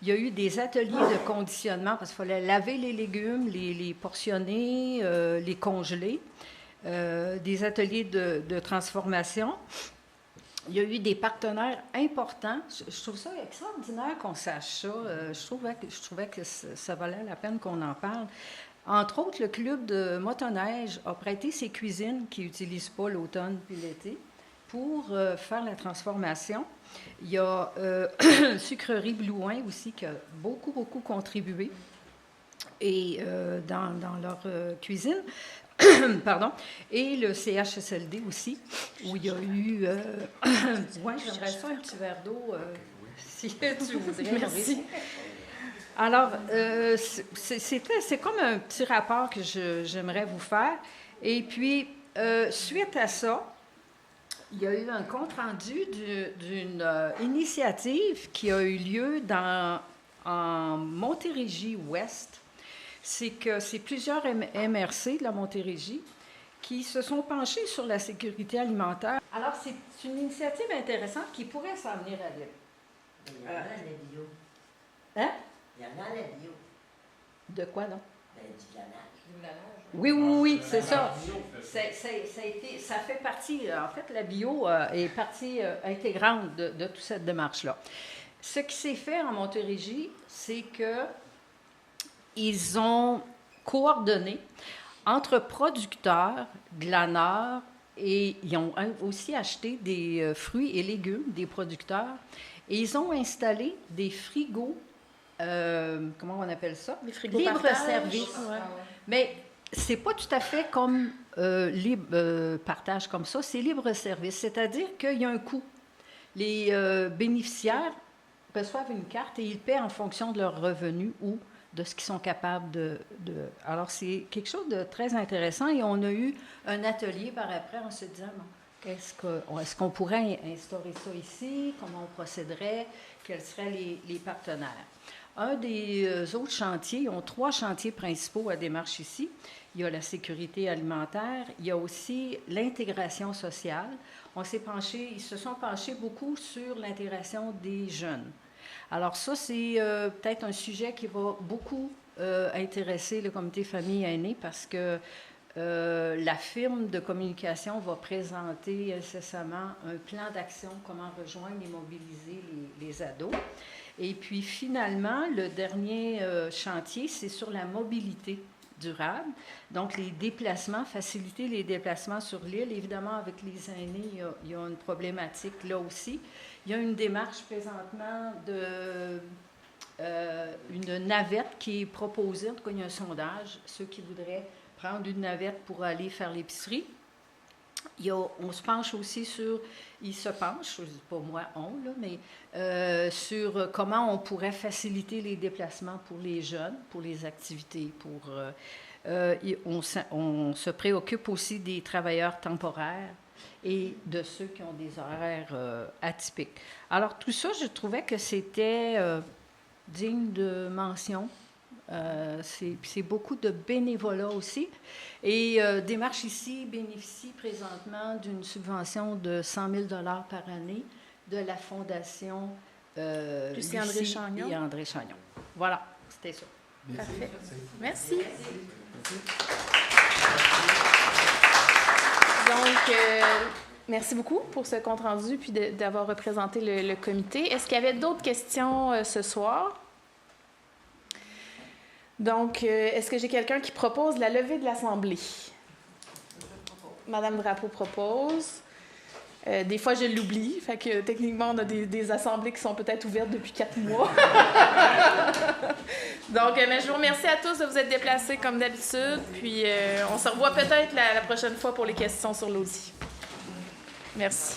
Il y a eu des ateliers de conditionnement parce qu'il fallait laver les légumes, les portionner, les congeler, des ateliers de transformation. Il y a eu des partenaires importants. Je trouve ça extraordinaire qu'on sache ça. Je trouvais que ça valait la peine qu'on en parle. Entre autres, le club de motoneige a prêté ses cuisines qui n'utilisent pas l'automne puis l'été pour faire la transformation. Il y a Sucrerie Blouin aussi qui a beaucoup contribué et, dans leur cuisine. Pardon. Et le CHSLD aussi, où il y a eu... ouais, j'aimerais ça un petit verre d'eau, si tu voudrais. Merci. Alors, c'est comme un petit rapport que j'aimerais vous faire. Et puis, suite à ça, il y a eu un compte-rendu d'une initiative qui a eu lieu en Montérégie-Ouest. C'est que c'est plusieurs MRC de la Montérégie qui se sont penchés sur la sécurité alimentaire. Alors, c'est une initiative intéressante qui pourrait s'en venir à l'île. Il y en a la bio. Hein? Il y en a la bio. De quoi, non? Du glanage. Oui, c'est ça. Ça fait partie, en fait, la bio est partie intégrante de toute cette démarche-là. Ce qui s'est fait en Montérégie, c'est que ils ont coordonné entre producteurs, glaneurs, et ils ont aussi acheté des fruits et légumes des producteurs, et ils ont installé des frigos, comment on appelle ça? Des frigos libre-service. Ouais. Mais c'est pas tout à fait comme libre partage comme ça, c'est libre-service, c'est-à-dire qu'il y a un coût. Les bénéficiaires reçoivent une carte et ils paient en fonction de leurs revenus ou de ce qu'ils sont capables de... Alors, c'est quelque chose de très intéressant et on a eu un atelier par après en se disant, bon, est-ce qu'on pourrait instaurer ça ici? Comment on procéderait? Quels seraient les partenaires? Un des autres chantiers, ils ont 3 chantiers principaux à démarche ici. Il y a la sécurité alimentaire, il y a aussi l'intégration sociale. Ils se sont penchés beaucoup sur l'intégration des jeunes. Alors ça, c'est peut-être un sujet qui va beaucoup intéresser le comité famille aînée parce que la firme de communication va présenter incessamment un plan d'action, comment rejoindre et mobiliser les ados. Et puis finalement, le dernier chantier, c'est sur la mobilité durable. Donc les déplacements, faciliter les déplacements sur l'île. Évidemment, avec les aînés, il y a une problématique là aussi. Il y a une démarche présentement une navette qui est proposée. En tout cas, il y a un sondage. Ceux qui voudraient prendre une navette pour aller faire l'épicerie. On se penche aussi sur, il se penche, je ne dis pas moi, là, mais sur comment on pourrait faciliter les déplacements pour les jeunes, pour les activités, pour On se préoccupe aussi des travailleurs temporaires et de ceux qui ont des horaires atypiques. Alors, tout ça, je trouvais que c'était digne de mention. C'est beaucoup de bénévolat aussi. Et Démarche ici bénéficie présentement d'une subvention de 100 000 $ par année de la Fondation Lucie André Chagnon. Et André Chagnon. Voilà, c'était ça. Parfait. Merci. Donc, merci beaucoup pour ce compte-rendu puis d'avoir représenté le comité. Est-ce qu'il y avait d'autres questions ce soir? Donc, est-ce que j'ai quelqu'un qui propose la levée de l'Assemblée? Madame Drapeau propose. Des fois, je l'oublie. Fait que techniquement, on a des assemblées qui sont peut-être ouvertes depuis 4 mois. Donc, je vous remercie à tous de vous être déplacés comme d'habitude. Puis, on se revoit peut-être la prochaine fois pour les questions sur l'audit. Merci.